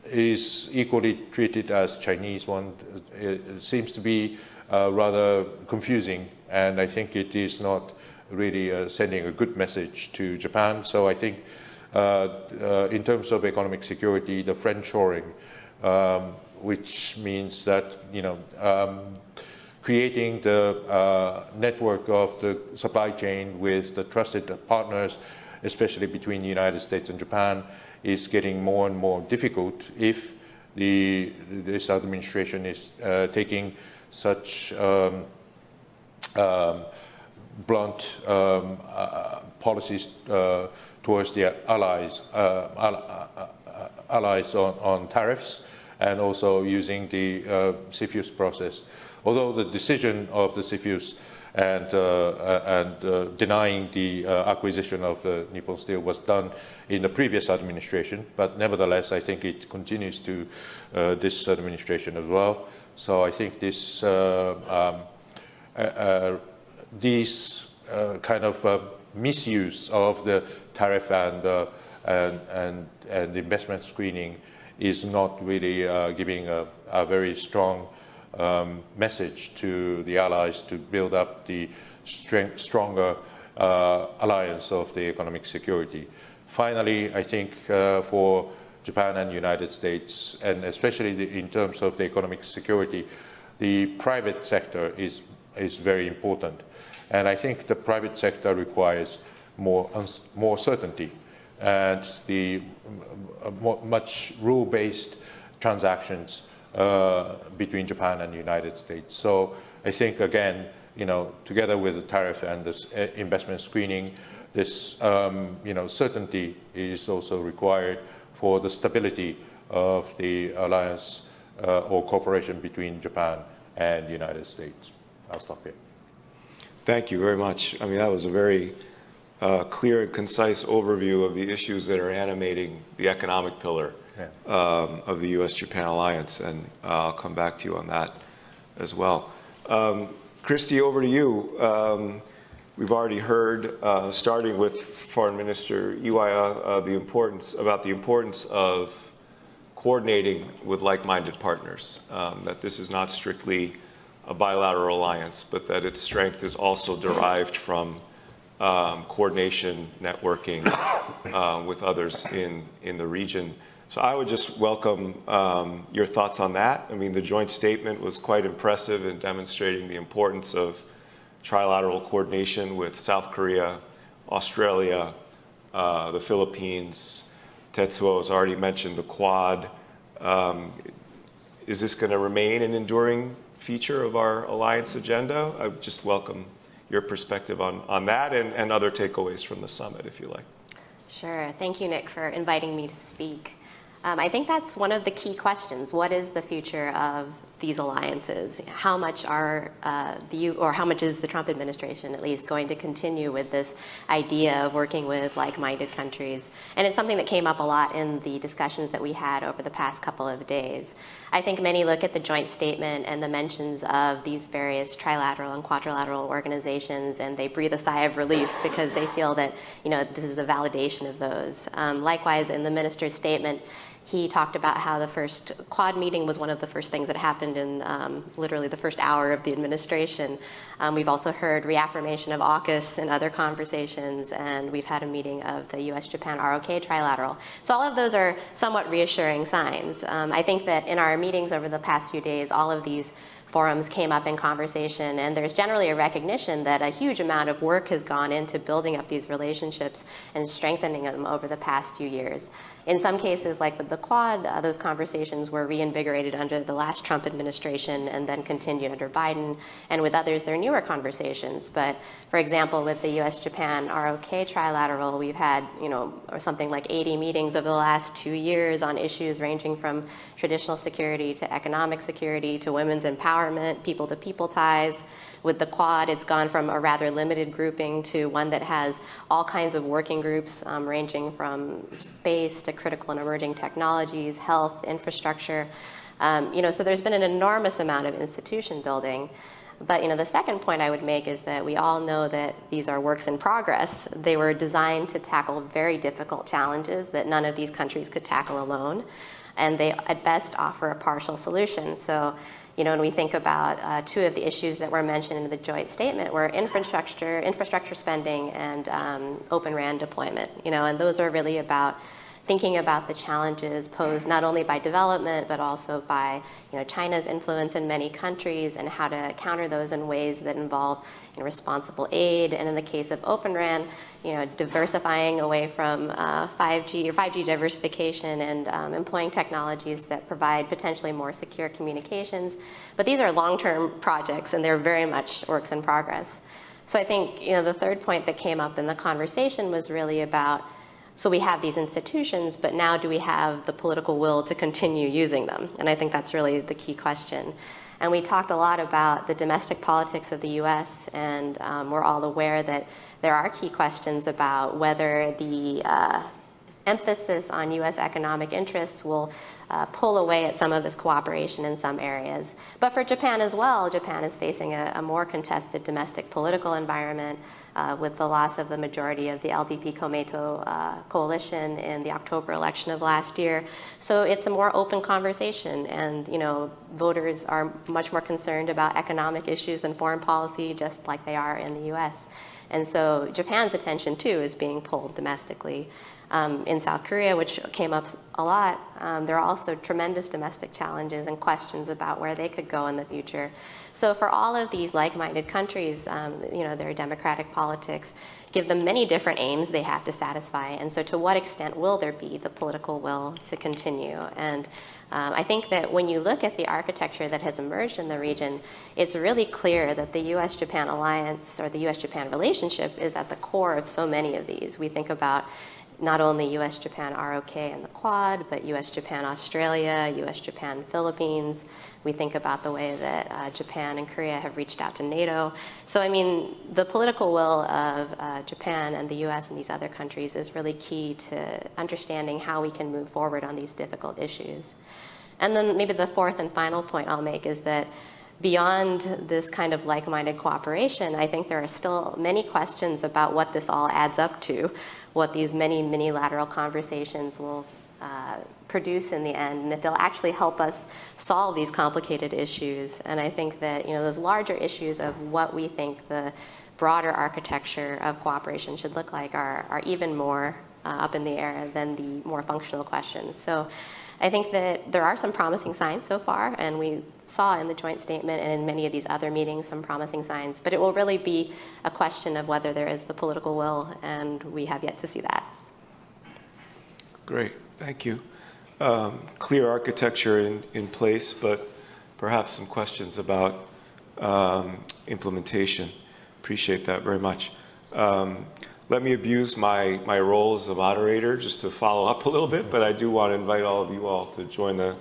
is equally treated as Chinese one. It seems to be rather confusing, and I think it is not really sending a good message to Japan. So I think in terms of economic security, the friendshoring, which means that creating the network of the supply chain with the trusted partners, especially between the United States and Japan, is getting more and more difficult if this administration is taking such blunt policies towards the allies on tariffs, and also using the Csis process. Although the decision of the Csis and denying the acquisition of the Nippon Steel was done in the previous administration, but nevertheless, I think it continues to this administration as well. So I think this these kind of misuse of the tariff and investment screening is not really giving a very strong message to the allies to build up the stronger alliance of the economic security. Finally, I think for Japan and the United States, and especially in terms of the economic security, the private sector is very important. And I think the private sector requires more certainty and the much rule-based transactions between Japan and the United States. So I think, again, together with the tariff and this investment screening, this certainty is also required for the stability of the alliance or cooperation between Japan and the United States. I'll stop here. Thank you very much. I mean, that was a very clear and concise overview of the issues that are animating the economic pillar of the U.S.-Japan alliance, and I'll come back to you on that as well. Christy, over to you. We've already heard, starting with Foreign Minister Iwaya, about the importance of coordinating with like-minded partners, that this is not strictly a bilateral alliance, but that its strength is also derived from coordination, networking with others in the region. So I would just welcome your thoughts on that. I mean, the joint statement was quite impressive in demonstrating the importance of trilateral coordination with South Korea, Australia, the Philippines. Tetsuo has already mentioned the Quad. Is this going to remain an enduring feature of our alliance agenda? I would just welcome your perspective on that and other takeaways from the summit, if you like. Sure. Thank you, Nick, for inviting me to speak. I think that's one of the key questions. What is the future of these alliances? How much are how much is the Trump administration, at least, going to continue with this idea of working with like-minded countries? And it's something that came up a lot in the discussions that we had over the past couple of days. I think many look at the joint statement and the mentions of these various trilateral and quadrilateral organizations, and they breathe a sigh of relief because they feel that this is a validation of those. Likewise, in the minister's statement, he talked about how the first Quad meeting was one of the first things that happened in literally the first hour of the administration. We've also heard reaffirmation of AUKUS in other conversations, and we've had a meeting of the US-Japan ROK trilateral. So all of those are somewhat reassuring signs. I think that in our meetings over the past few days, all of these forums came up in conversation, and there's generally a recognition that a huge amount of work has gone into building up these relationships and strengthening them over the past few years. In some cases, like with the Quad, those conversations were reinvigorated under the last Trump administration and then continued under Biden. And with others, they're newer conversations. But for example, with the US-Japan ROK trilateral, we've had, or something like 80 meetings over the last 2 years on issues ranging from traditional security to economic security to women's empowerment, people-to-people ties. With the Quad, it's gone from a rather limited grouping to one that has all kinds of working groups ranging from space to critical and emerging technologies, health, infrastructure. So there's been an enormous amount of institution building. But the second point I would make is that we all know that these are works in progress. They were designed to tackle very difficult challenges that none of these countries could tackle alone. And they, at best, offer a partial solution. So, when we think about two of the issues that were mentioned in the joint statement were infrastructure spending and Open RAN deployment. And those are really about thinking about the challenges posed not only by development, but also by China's influence in many countries and how to counter those in ways that involve responsible aid. And in the case of Open RAN, diversifying away from 5G diversification and employing technologies that provide potentially more secure communications. But these are long-term projects, and they're very much works in progress. So I think the third point that came up in the conversation was really about, so we have these institutions, but now do we have the political will to continue using them? And I think that's really the key question. And we talked a lot about the domestic politics of the US, and we're all aware that there are key questions about whether the emphasis on US economic interests will pull away at some of this cooperation in some areas. But for Japan as well, Japan is facing a more contested domestic political environment with the loss of the majority of the LDP-Komeito coalition in the October election of last year. So it's a more open conversation, and voters are much more concerned about economic issues and foreign policy, just like they are in the US. And so Japan's attention, too, is being pulled domestically. In South Korea, which came up a lot, there are also tremendous domestic challenges and questions about where they could go in the future. So for all of these like-minded countries, their democratic politics give them many different aims they have to satisfy. And so to what extent will there be the political will to continue? And I think that when you look at the architecture that has emerged in the region, it's really clear that the US-Japan alliance or the US-Japan relationship is at the core of so many of these. We think about not only US-Japan ROK and the Quad, but US-Japan Australia, US-Japan Philippines. We think about the way that Japan and Korea have reached out to NATO. So I mean, the political will of Japan and the US and these other countries is really key to understanding how we can move forward on these difficult issues. And then maybe the fourth and final point I'll make is that beyond this kind of like-minded cooperation, I think there are still many questions about what this all adds up to, what these many mini-lateral conversations will produce in the end, and if they'll actually help us solve these complicated issues. And I think that those larger issues of what we think the broader architecture of cooperation should look like are even more up in the air than the more functional questions. So I think that there are some promising signs so far, and we saw in the joint statement and in many of these other meetings some promising signs, but it will really be a question of whether there is the political will, and we have yet to see that. Great, thank you. Clear architecture in place, but perhaps some questions about implementation. Appreciate that very much. Let me abuse my role as a moderator just to follow up a little bit, but I do want to invite all of you all to join the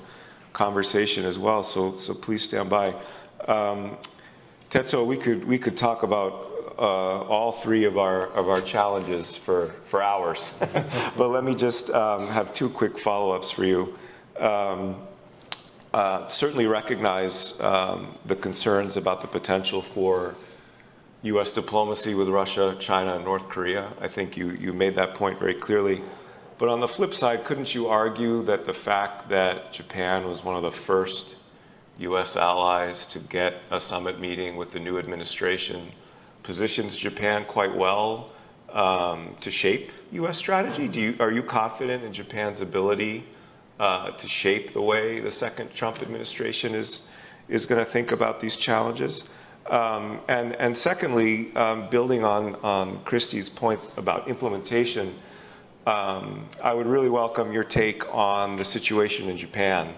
conversation as well, so please stand by. Tetsuo, we could talk about all three of our challenges for hours, but let me just have two quick follow-ups for you. Certainly recognize the concerns about the potential for US diplomacy with Russia, China, and North Korea. I think you made that point very clearly. But on the flip side, couldn't you argue that the fact that Japan was one of the first US allies to get a summit meeting with the new administration positions Japan quite well to shape US strategy? Are you confident in Japan's ability to shape the way the second Trump administration is is going to think about these challenges? And secondly, building on Christie's points about implementation, I would really welcome your take on the situation in Japan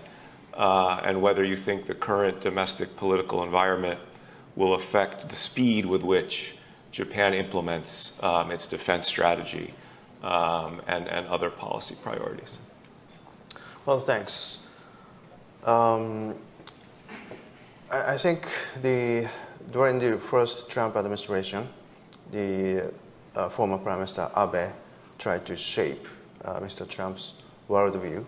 and whether you think the current domestic political environment will affect the speed with which Japan implements its defense strategy and other policy priorities. Well, thanks. I think during the first Trump administration, the former Prime Minister Abe tried to shape Mr. Trump's worldview,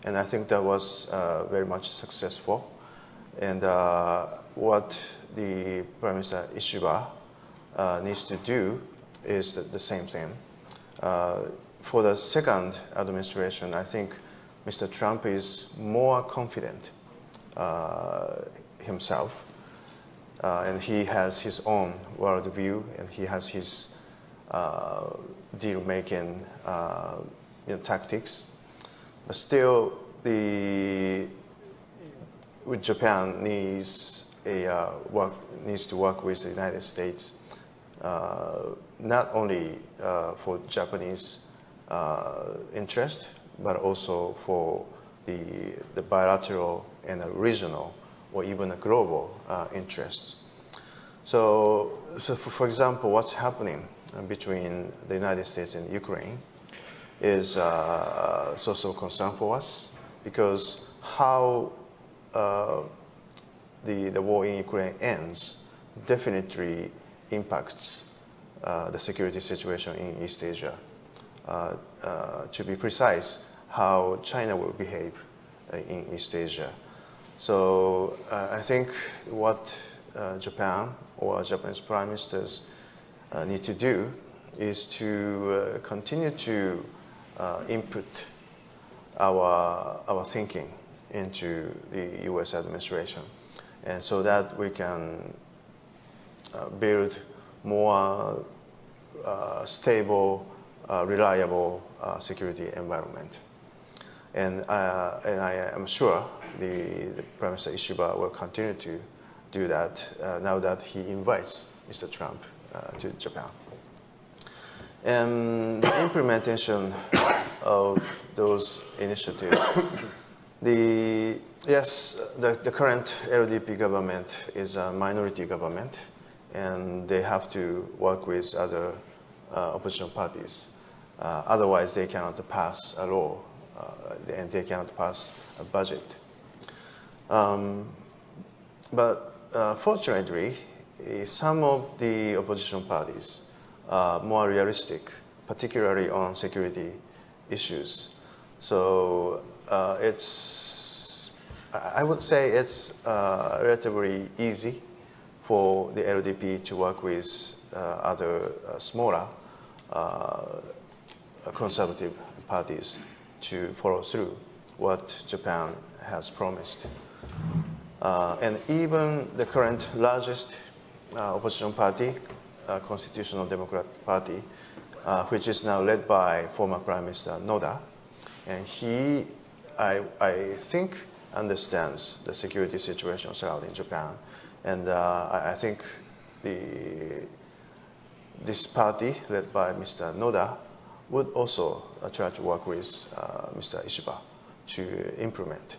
and I think that was very much successful. And what the Prime Minister Ishiba needs to do is the same thing. For the second administration, I think Mr. Trump is more confident himself, and he has his own worldview, and he has his deal-making tactics. But still, Japan needs to work with the United States, not only for Japanese interest, but also for the bilateral and regional or even global interests. So for example, what's happening between the United States and Ukraine is a source of concern for us, because how the war in Ukraine ends definitely impacts the security situation in East Asia. To be precise, how China will behave in East Asia. So I think what Japan or Japanese prime ministers need to do is to continue to input our thinking into the US administration, and so that we can build more stable, reliable security environment. And I am sure the Prime Minister Ishiba will continue to do that now that he invites Mr. Trump to Japan. And the implementation of those initiatives, the current LDP government is a minority government, and they have to work with other opposition parties. Otherwise, they cannot pass a law, and they cannot pass a budget. But fortunately, some of the opposition parties are more realistic, particularly on security issues. So I would say it's relatively easy for the LDP to work with other smaller conservative parties to follow through what Japan has promised. And even the current largest opposition party, Constitutional Democratic Party, which is now led by former Prime Minister Noda, and he, I think, understands the security situation surrounding Japan. And I think this party, led by Mr. Noda, would also try to work with Mr. Ishiba to implement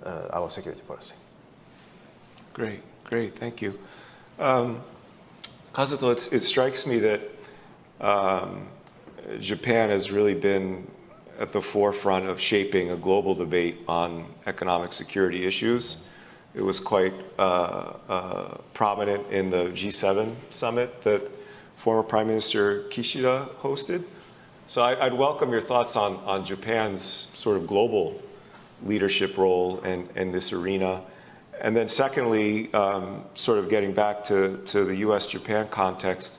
our security policy. Great, thank you. Kazuto, it strikes me that Japan has really been at the forefront of shaping a global debate on economic security issues. It was quite prominent in the G7 summit that former Prime Minister Kishida hosted. So I'd welcome your thoughts on Japan's sort of global leadership role in this arena. And then secondly, sort of getting back to the US-Japan context,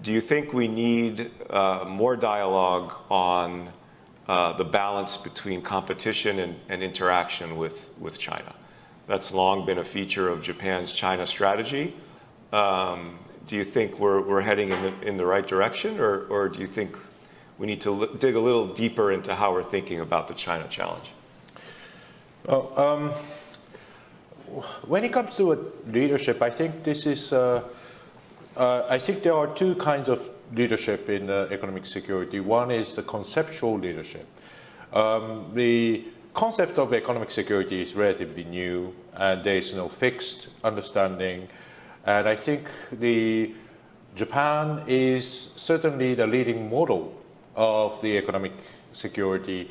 do you think we need more dialogue on the balance between competition and interaction with China? That's long been a feature of Japan's China strategy. Do you think we're heading in the right direction, or do you think we need to dig a little deeper into how we're thinking about the China challenge? Well, when it comes to leadership, I think this is, I think there are two kinds of leadership in economic security. One is the conceptual leadership. The concept of economic security is relatively new, and there is no fixed understanding. And I think Japan is certainly the leading model of the economic security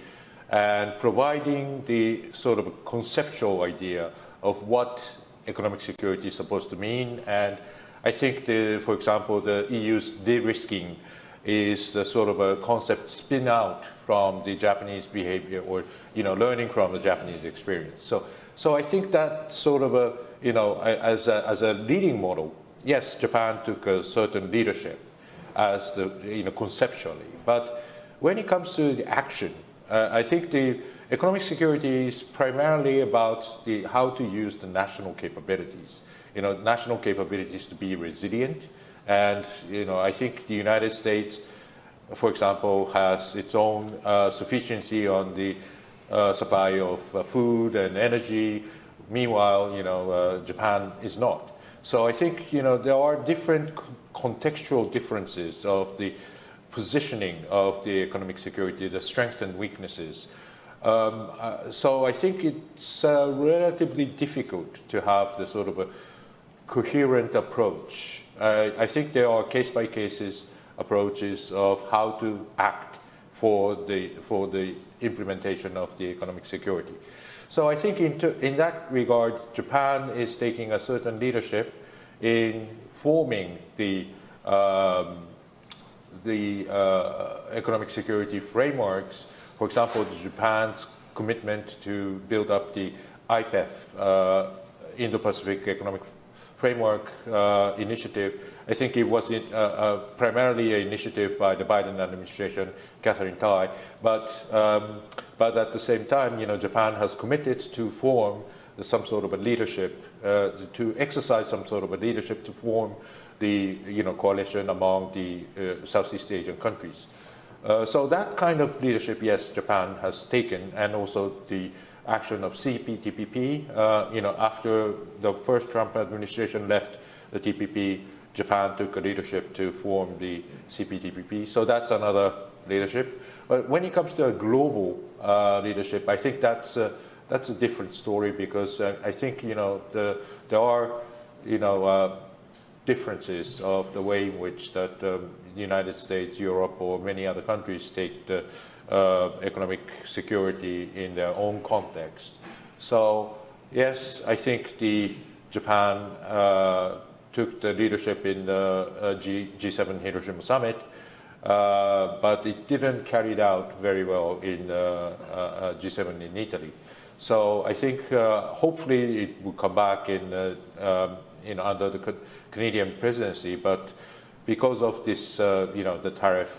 and providing the sort of conceptual idea of what economic security is supposed to mean. And I think, for example, the EU's de-risking is a sort of a concept spin out from the Japanese behavior, or learning from the Japanese experience. So I think that sort of as a leading model, yes, Japan took a certain leadership as conceptually, but when it comes to the action, I think the economic security is primarily about how to use the national capabilities. National capabilities to be resilient. And I think the United States, for example, has its own sufficiency on the supply of food and energy. Meanwhile, Japan is not. So I think there are different contextual differences of the positioning of the economic security, the strengths and weaknesses. So I think it's relatively difficult to have the sort of a coherent approach. I think there are case-by-case approaches of how to act for the implementation of the economic security. So I think in that regard, Japan is taking a certain leadership in forming the economic security frameworks. For example, Japan's commitment to build up the IPEF, Indo-Pacific Economic Framework initiative. I think it was primarily an initiative by the Biden administration, Catherine Tai, but at the same time, Japan has committed to form some sort of a leadership, to exercise some sort of a leadership to form the coalition among the Southeast Asian countries. So that kind of leadership, yes, Japan has taken, and also the action of CPTPP. After the first Trump administration left the TPP, Japan took a leadership to form the CPTPP. So that's another leadership. But when it comes to a global leadership, I think that's a different story, because I think there are differences of the way in which that the United States, Europe, or many other countries take the economic security in their own context. So yes, I think Japan took the leadership in the G7 Hiroshima summit, but it didn't carry it out very well in G7 in Italy. So I think hopefully it will come back in under the Canadian presidency, but because of this, the tariff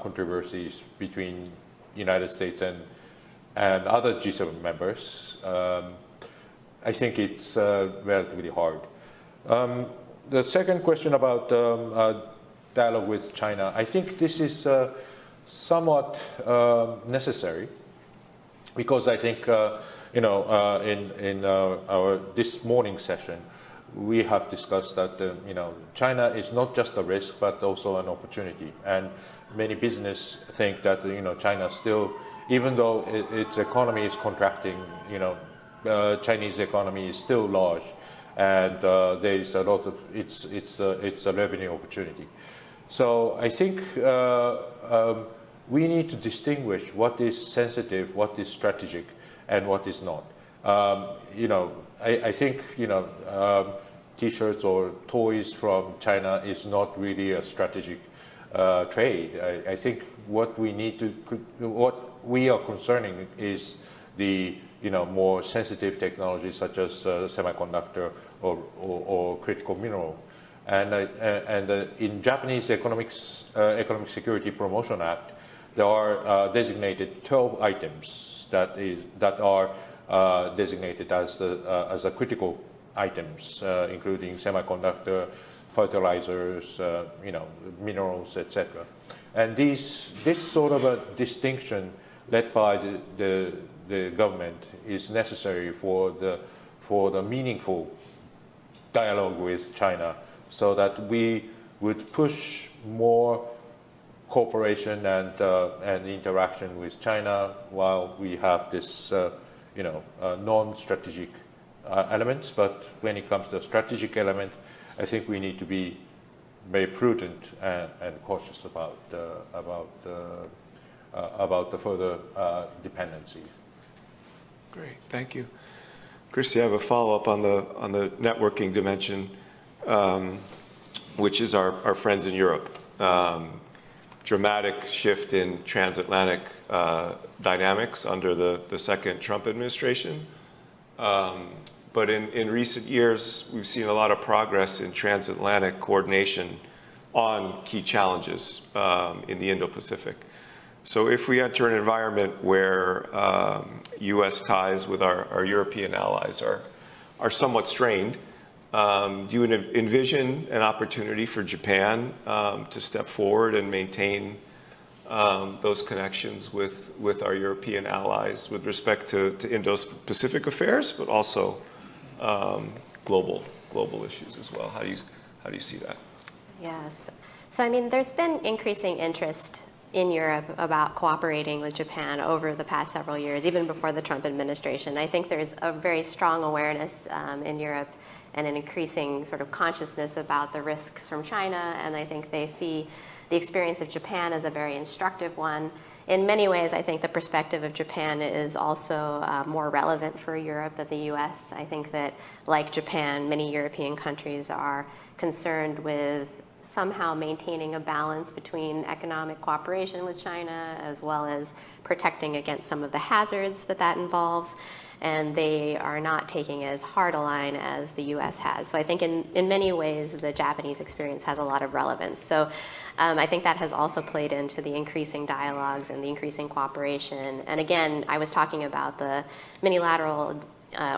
controversies between United States and other G7 members, I think it's relatively hard. The second question about dialogue with China, I think this is somewhat necessary, because I think in our this morning session, we have discussed that China is not just a risk but also an opportunity, and many business think that China still, even though its economy is contracting, Chinese economy is still large, and there is a lot of it's a revenue opportunity. So I think we need to distinguish what is sensitive, what is strategic, and what is not. I think T-shirts or toys from China is not really a strategic trade. I think what we are concerning is the more sensitive technologies such as semiconductor or critical mineral. And in Japanese Economic Security Promotion Act, there are designated 12 items that are designated as a critical items, including semiconductor, fertilizers, minerals, etc. And this sort of a distinction led by the government is necessary for for the meaningful dialogue with China, so that we would push more cooperation and interaction with China while we have this, non-strategic elements. But when it comes to the strategic element, I think we need to be very prudent and cautious about the further dependencies. Great, thank you. Christy, I have a follow-up on the networking dimension, which is our friends in Europe. Dramatic shift in transatlantic dynamics under the second Trump administration. But in recent years, we've seen a lot of progress in transatlantic coordination on key challenges in the Indo-Pacific. So if we enter an environment where U.S. ties with our European allies are somewhat strained, do you envision an opportunity for Japan to step forward and maintain those connections with our European allies with respect to Indo-Pacific affairs, but also global issues as well? How do you see that? Yes. So I mean, there's been increasing interest in Europe about cooperating with Japan over the past several years, even before the Trump administration. I think there's a very strong awareness in Europe and an increasing sort of consciousness about the risks from China, and I think they see the experience of Japan as a very instructive one. In many ways, I think the perspective of Japan is also more relevant for Europe than the US. I think that, like Japan, many European countries are concerned with somehow maintaining a balance between economic cooperation with China as well as protecting against some of the hazards that involves. And they are not taking as hard a line as the US has. So I think in many ways, the Japanese experience has a lot of relevance. So I think that has also played into the increasing dialogues and the increasing cooperation. And again, I was talking about the minilateral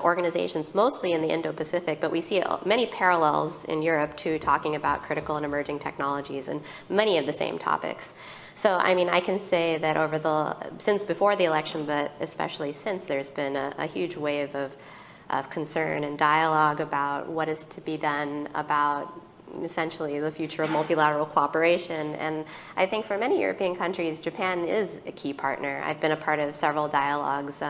organizations, mostly in the Indo-Pacific, but we see many parallels in Europe to talking about critical and emerging technologies and many of the same topics. So, I mean, I can say that since before the election, but especially since, there's been a huge wave of concern and dialogue about what is to be done about essentially the future of multilateral cooperation. And I think for many European countries, Japan is a key partner. I've been a part of several dialogues,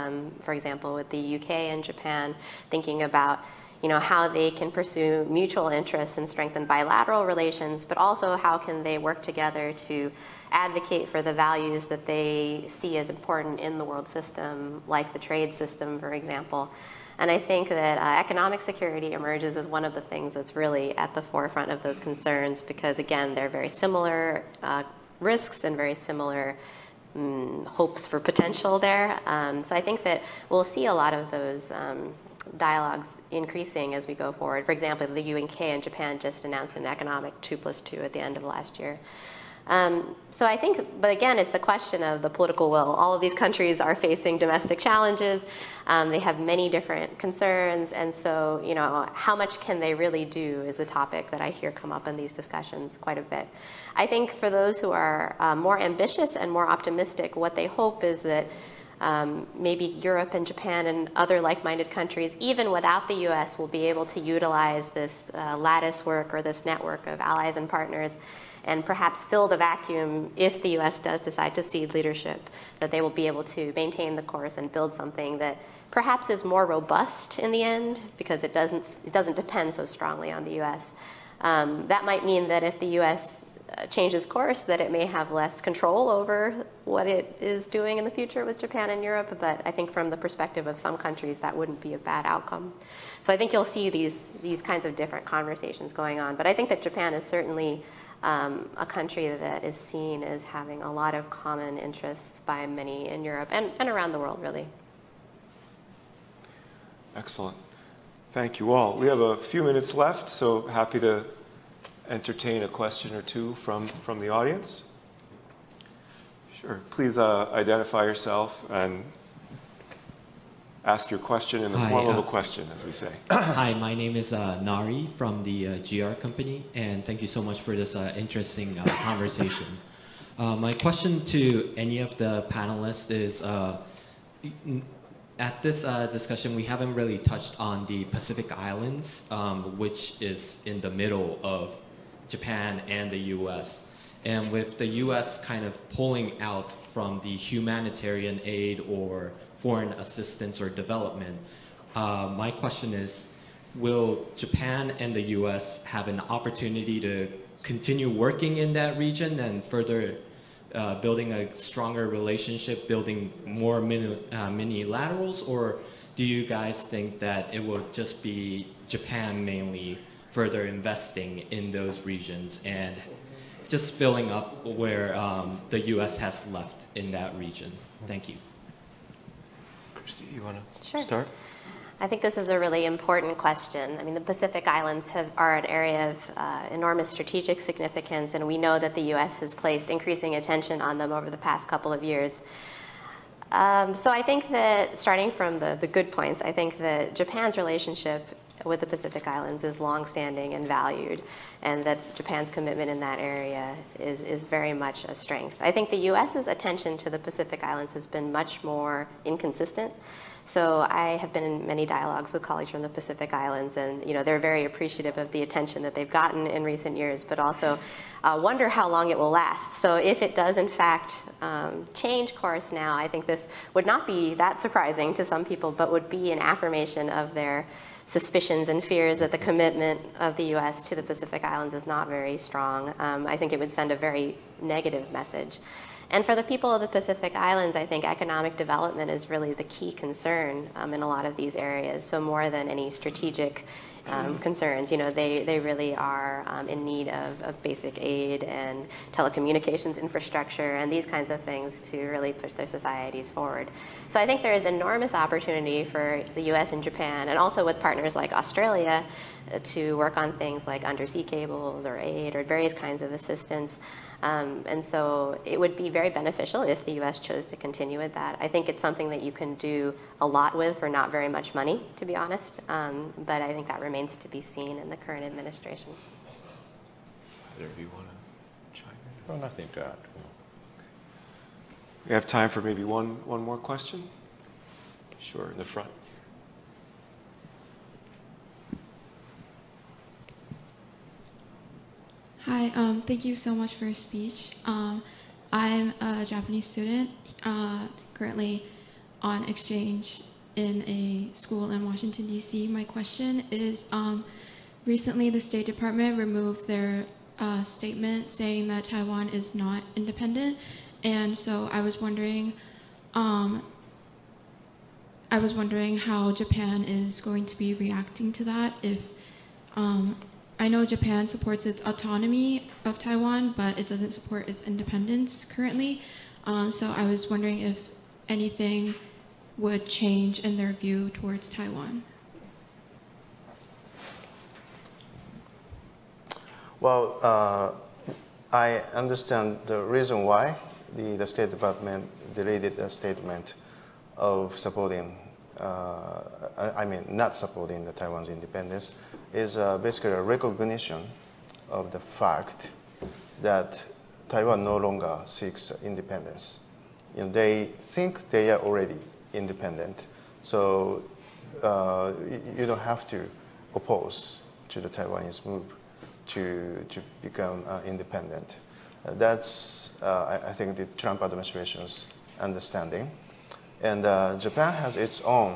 for example, with the UK and Japan, thinking about how they can pursue mutual interests and strengthen bilateral relations, but also how can they work together to advocate for the values that they see as important in the world system, like the trade system, for example. And I think that economic security emerges as one of the things that's really at the forefront of those concerns because, again, they're very similar risks and very similar hopes for potential there. So I think that we'll see a lot of those dialogues increasing as we go forward. For example, the UK and Japan just announced an economic 2+2 at the end of last year. So I think, but again, it's the question of the political will. All of these countries are facing domestic challenges. They have many different concerns. And so, how much can they really do is a topic that I hear come up in these discussions quite a bit. I think for those who are more ambitious and more optimistic, what they hope is that maybe Europe and Japan and other like-minded countries, even without the US, will be able to utilize this lattice work or this network of allies and partners and perhaps fill the vacuum if the US does decide to cede leadership, that they will be able to maintain the course and build something that perhaps is more robust in the end because it doesn't depend so strongly on the US. That might mean that if the US changes course, that it may have less control over what it is doing in the future with Japan and Europe, but I think from the perspective of some countries, that wouldn't be a bad outcome. So I think you'll see these kinds of different conversations going on, but I think that Japan is certainly a country that is seen as having a lot of common interests by many in Europe and around the world, really. Excellent. Thank you all. We have a few minutes left, so happy to entertain a question or two from the audience. Sure. Please identify yourself and ask your question in the form of a question, as we say. Hi, my name is Nari from the GR company, and thank you so much for this interesting conversation. My question to any of the panelists is, at this discussion, we haven't really touched on the Pacific Islands, which is in the middle of Japan and the US. And with the US kind of pulling out from the humanitarian aid or foreign assistance or development, my question is, will Japan and the US have an opportunity to continue working in that region and further building a stronger relationship, building more mini-laterals, or do you guys think that it will just be Japan mainly further investing in those regions and just filling up where the US has left in that region? Thank you. Christy, you want to Sure. start? I think this is a really important question. I mean, the Pacific Islands are an area of enormous strategic significance, and we know that the U.S. has placed increasing attention on them over the past couple of years. So I think that, starting from the good points, I think that Japan's relationship with the Pacific Islands is longstanding and valued, and that Japan's commitment in that area is very much a strength. I think the U.S.'s attention to the Pacific Islands has been much more inconsistent. So I have been in many dialogues with colleagues from the Pacific Islands, and they're very appreciative of the attention that they've gotten in recent years, but also wonder how long it will last. So if it does in fact change course now, I think this would not be that surprising to some people, but would be an affirmation of their suspicions and fears that the commitment of the U.S. to the Pacific Islands is not very strong. I think it would send a very negative message. And for the people of the Pacific Islands, I think economic development is really the key concern in a lot of these areas. So more than any strategic concerns, they really are in need of basic aid and telecommunications infrastructure and these kinds of things to really push their societies forward. So I think there is enormous opportunity for the U.S. and Japan, and also with partners like Australia, to work on things like undersea cables or aid or various kinds of assistance. And so it would be very beneficial if the U.S. chose to continue with that. I think it's something that you can do a lot with for not very much money, to be honest. But I think that remains to be seen in the current administration. Either of you want to chime in? Well, nothing to add. We have time for maybe one more question. Sure, in the front. Hi, thank you so much for your speech. I'm a Japanese student, currently on exchange in a school in Washington, D.C. My question is, recently the State Department removed their statement saying that Taiwan is not independent, and so I was wondering how Japan is going to be reacting to that. If I know Japan supports its autonomy of Taiwan, but it doesn't support its independence currently. So I was wondering if anything would change in their view towards Taiwan. Well, I understand the reason why the State Department deleted the statement of supporting, not supporting the Taiwan's independence, is basically a recognition of the fact that Taiwan no longer seeks independence. They think they are already independent, so you don't have to oppose to the Taiwanese move to become independent. That's, I think, the Trump administration's understanding. And Japan has its own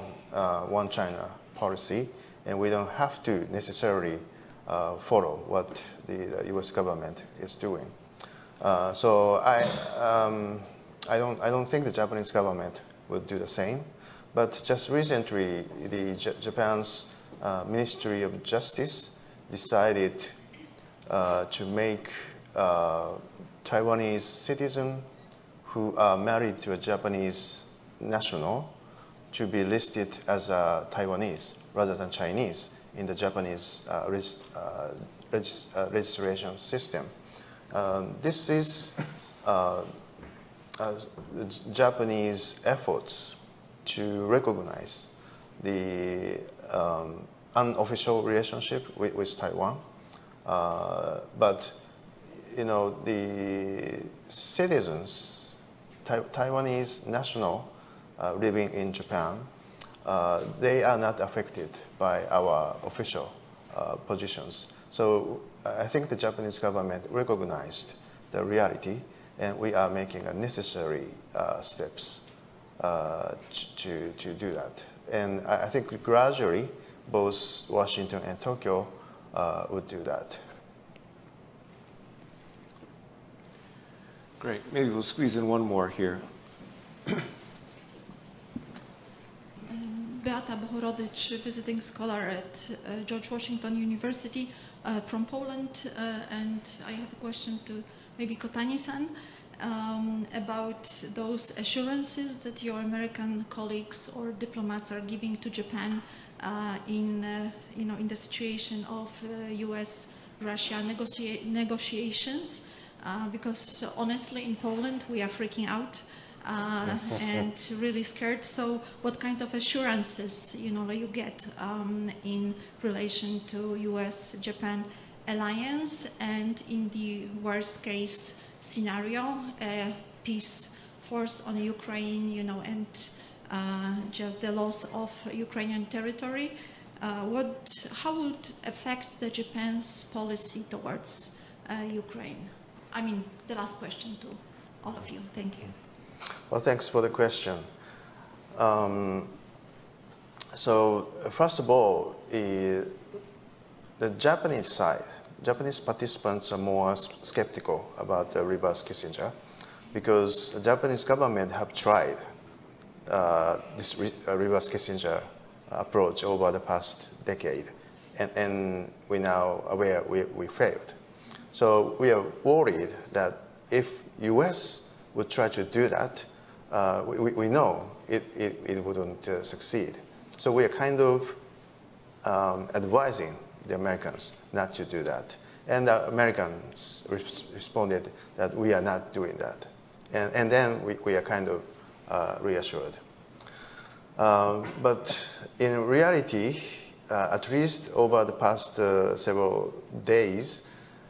one China policy, and we don't have to necessarily follow what the U.S. government is doing. So I don't think the Japanese government would do the same. But just recently, Japan's Ministry of Justice decided to make Taiwanese citizens who are married to a Japanese national to be listed as Taiwanese rather than Chinese in the Japanese registration system. This is Japanese efforts to recognize the unofficial relationship with Taiwan. But the citizens, Taiwanese national living in Japan, they are not affected by our official positions. So I think the Japanese government recognized the reality, and we are making necessary steps to do that. And I think gradually, both Washington and Tokyo would do that. Great. Maybe we'll squeeze in one more here. Beata Bohorodych, visiting scholar at George Washington University from Poland. And I have a question to maybe Kotani-san about those assurances that your American colleagues or diplomats are giving to Japan in the situation of U.S.-Russia negotiations. Because honestly, in Poland, we are freaking out and really scared. So what kind of assurances, you get in relation to U.S.-Japan alliance, and in the worst case scenario, peace force on Ukraine, and just the loss of Ukrainian territory, how would affect the Japan's policy towards Ukraine? I mean, the last question to all of you. Thank you. Well, thanks for the question. So first of all, the Japanese side, Japanese participants are more skeptical about the reverse Kissinger, because the Japanese government have tried this reverse Kissinger approach over the past decade, and we now aware we failed. So we are worried that if U.S. would try to do that, we know it wouldn't succeed. So we are kind of advising the Americans not to do that. And the Americans responded that we are not doing that. And then we are kind of reassured. But in reality, at least over the past several days,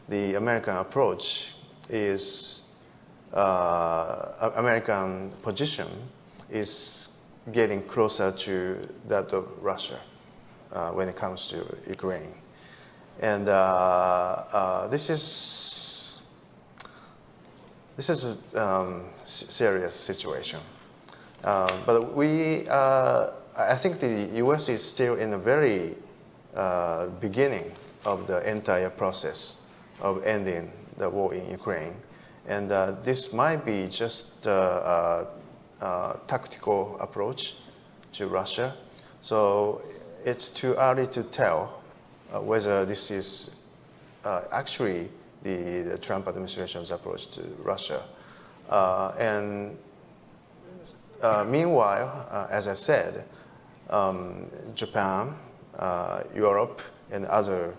the American approach is, American position is getting closer to that of Russia when it comes to Ukraine. And this is a serious situation. But I think the U.S. is still in the very beginning of the entire process of ending the war in Ukraine. And this might be just a tactical approach to Russia. So it's too early to tell whether this is actually the Trump administration's approach to Russia. And meanwhile, as I said, Japan, Europe, and other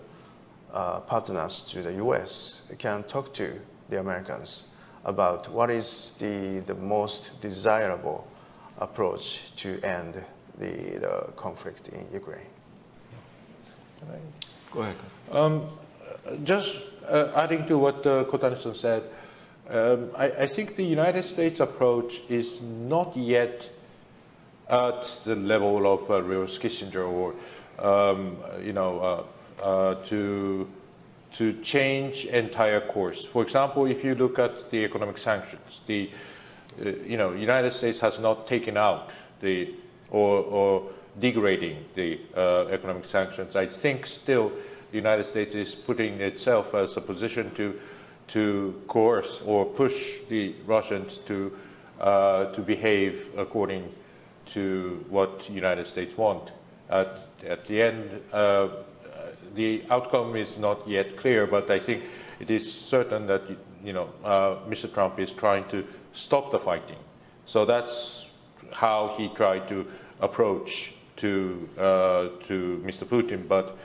partners to the U.S. can talk to the Americans about what is the most desirable approach to end the conflict in Ukraine. Go ahead. Just adding to what Kotani-san said, I think the United States approach is not yet at the level of reverse Kissinger, or to change entire course. For example, if you look at the economic sanctions, the United States has not taken out or degrading the economic sanctions. I think still the United States is putting itself as a position to coerce or push the Russians to behave according to what the United States want. At the end, the outcome is not yet clear, but I think it is certain that Mr. Trump is trying to stop the fighting. So that's how he tried to approach to Mr. Putin. But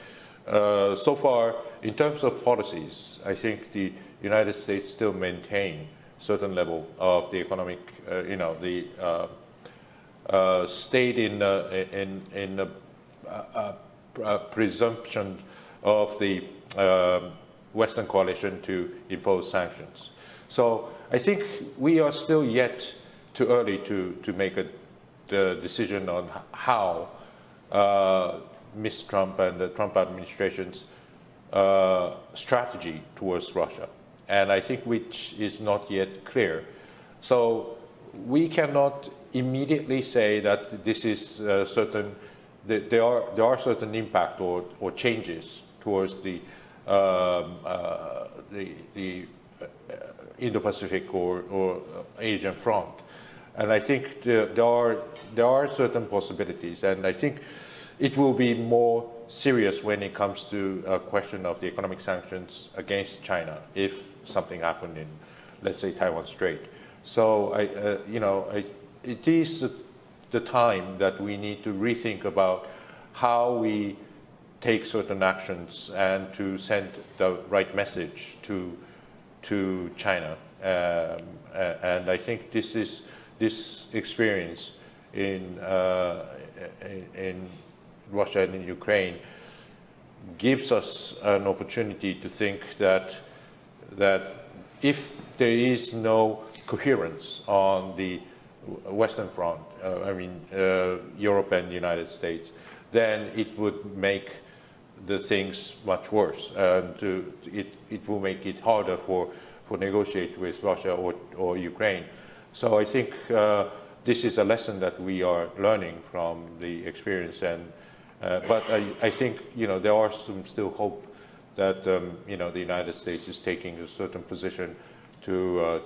so far, in terms of policies, I think the United States still maintain certain level of the economic, stayed in a presumption of the Western coalition to impose sanctions. So I think we are still yet too early to make a decision on how Mr. Trump and the Trump administration's strategy towards Russia, and I think which is not yet clear. So we cannot immediately say that this is certain. There are certain impact or changes towards the Indo-Pacific or Asian front, and I think there are certain possibilities, and I think it will be more serious when it comes to a question of the economic sanctions against China if something happened in, let's say, Taiwan Strait. So it is the time that we need to rethink about how we take certain actions and to send the right message to China. And I think this experience in Russia and in Ukraine gives us an opportunity to think that if there is no coherence on the Western front, Europe and the United States, then it would make the things much worse, and it will make it harder for negotiate with Russia or Ukraine. So I think this is a lesson that we are learning from the experience, and but I think there are some still hope that the United States is taking a certain position to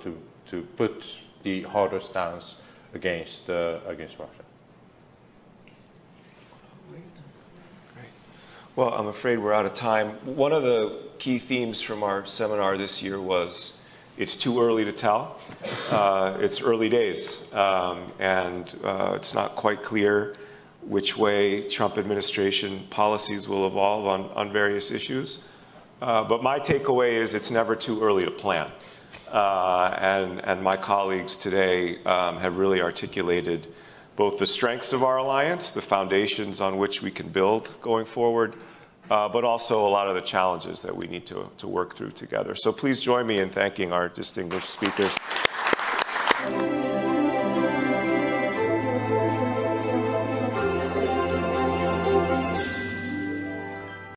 put the harder stance against Russia. Well, I'm afraid we're out of time. One of the key themes from our seminar this year was it's too early to tell. It's early days, and it's not quite clear which way Trump administration policies will evolve on various issues. But my takeaway is it's never too early to plan. And my colleagues today have really articulated both the strengths of our alliance, the foundations on which we can build going forward, but also a lot of the challenges that we need to work through together. So please join me in thanking our distinguished speakers.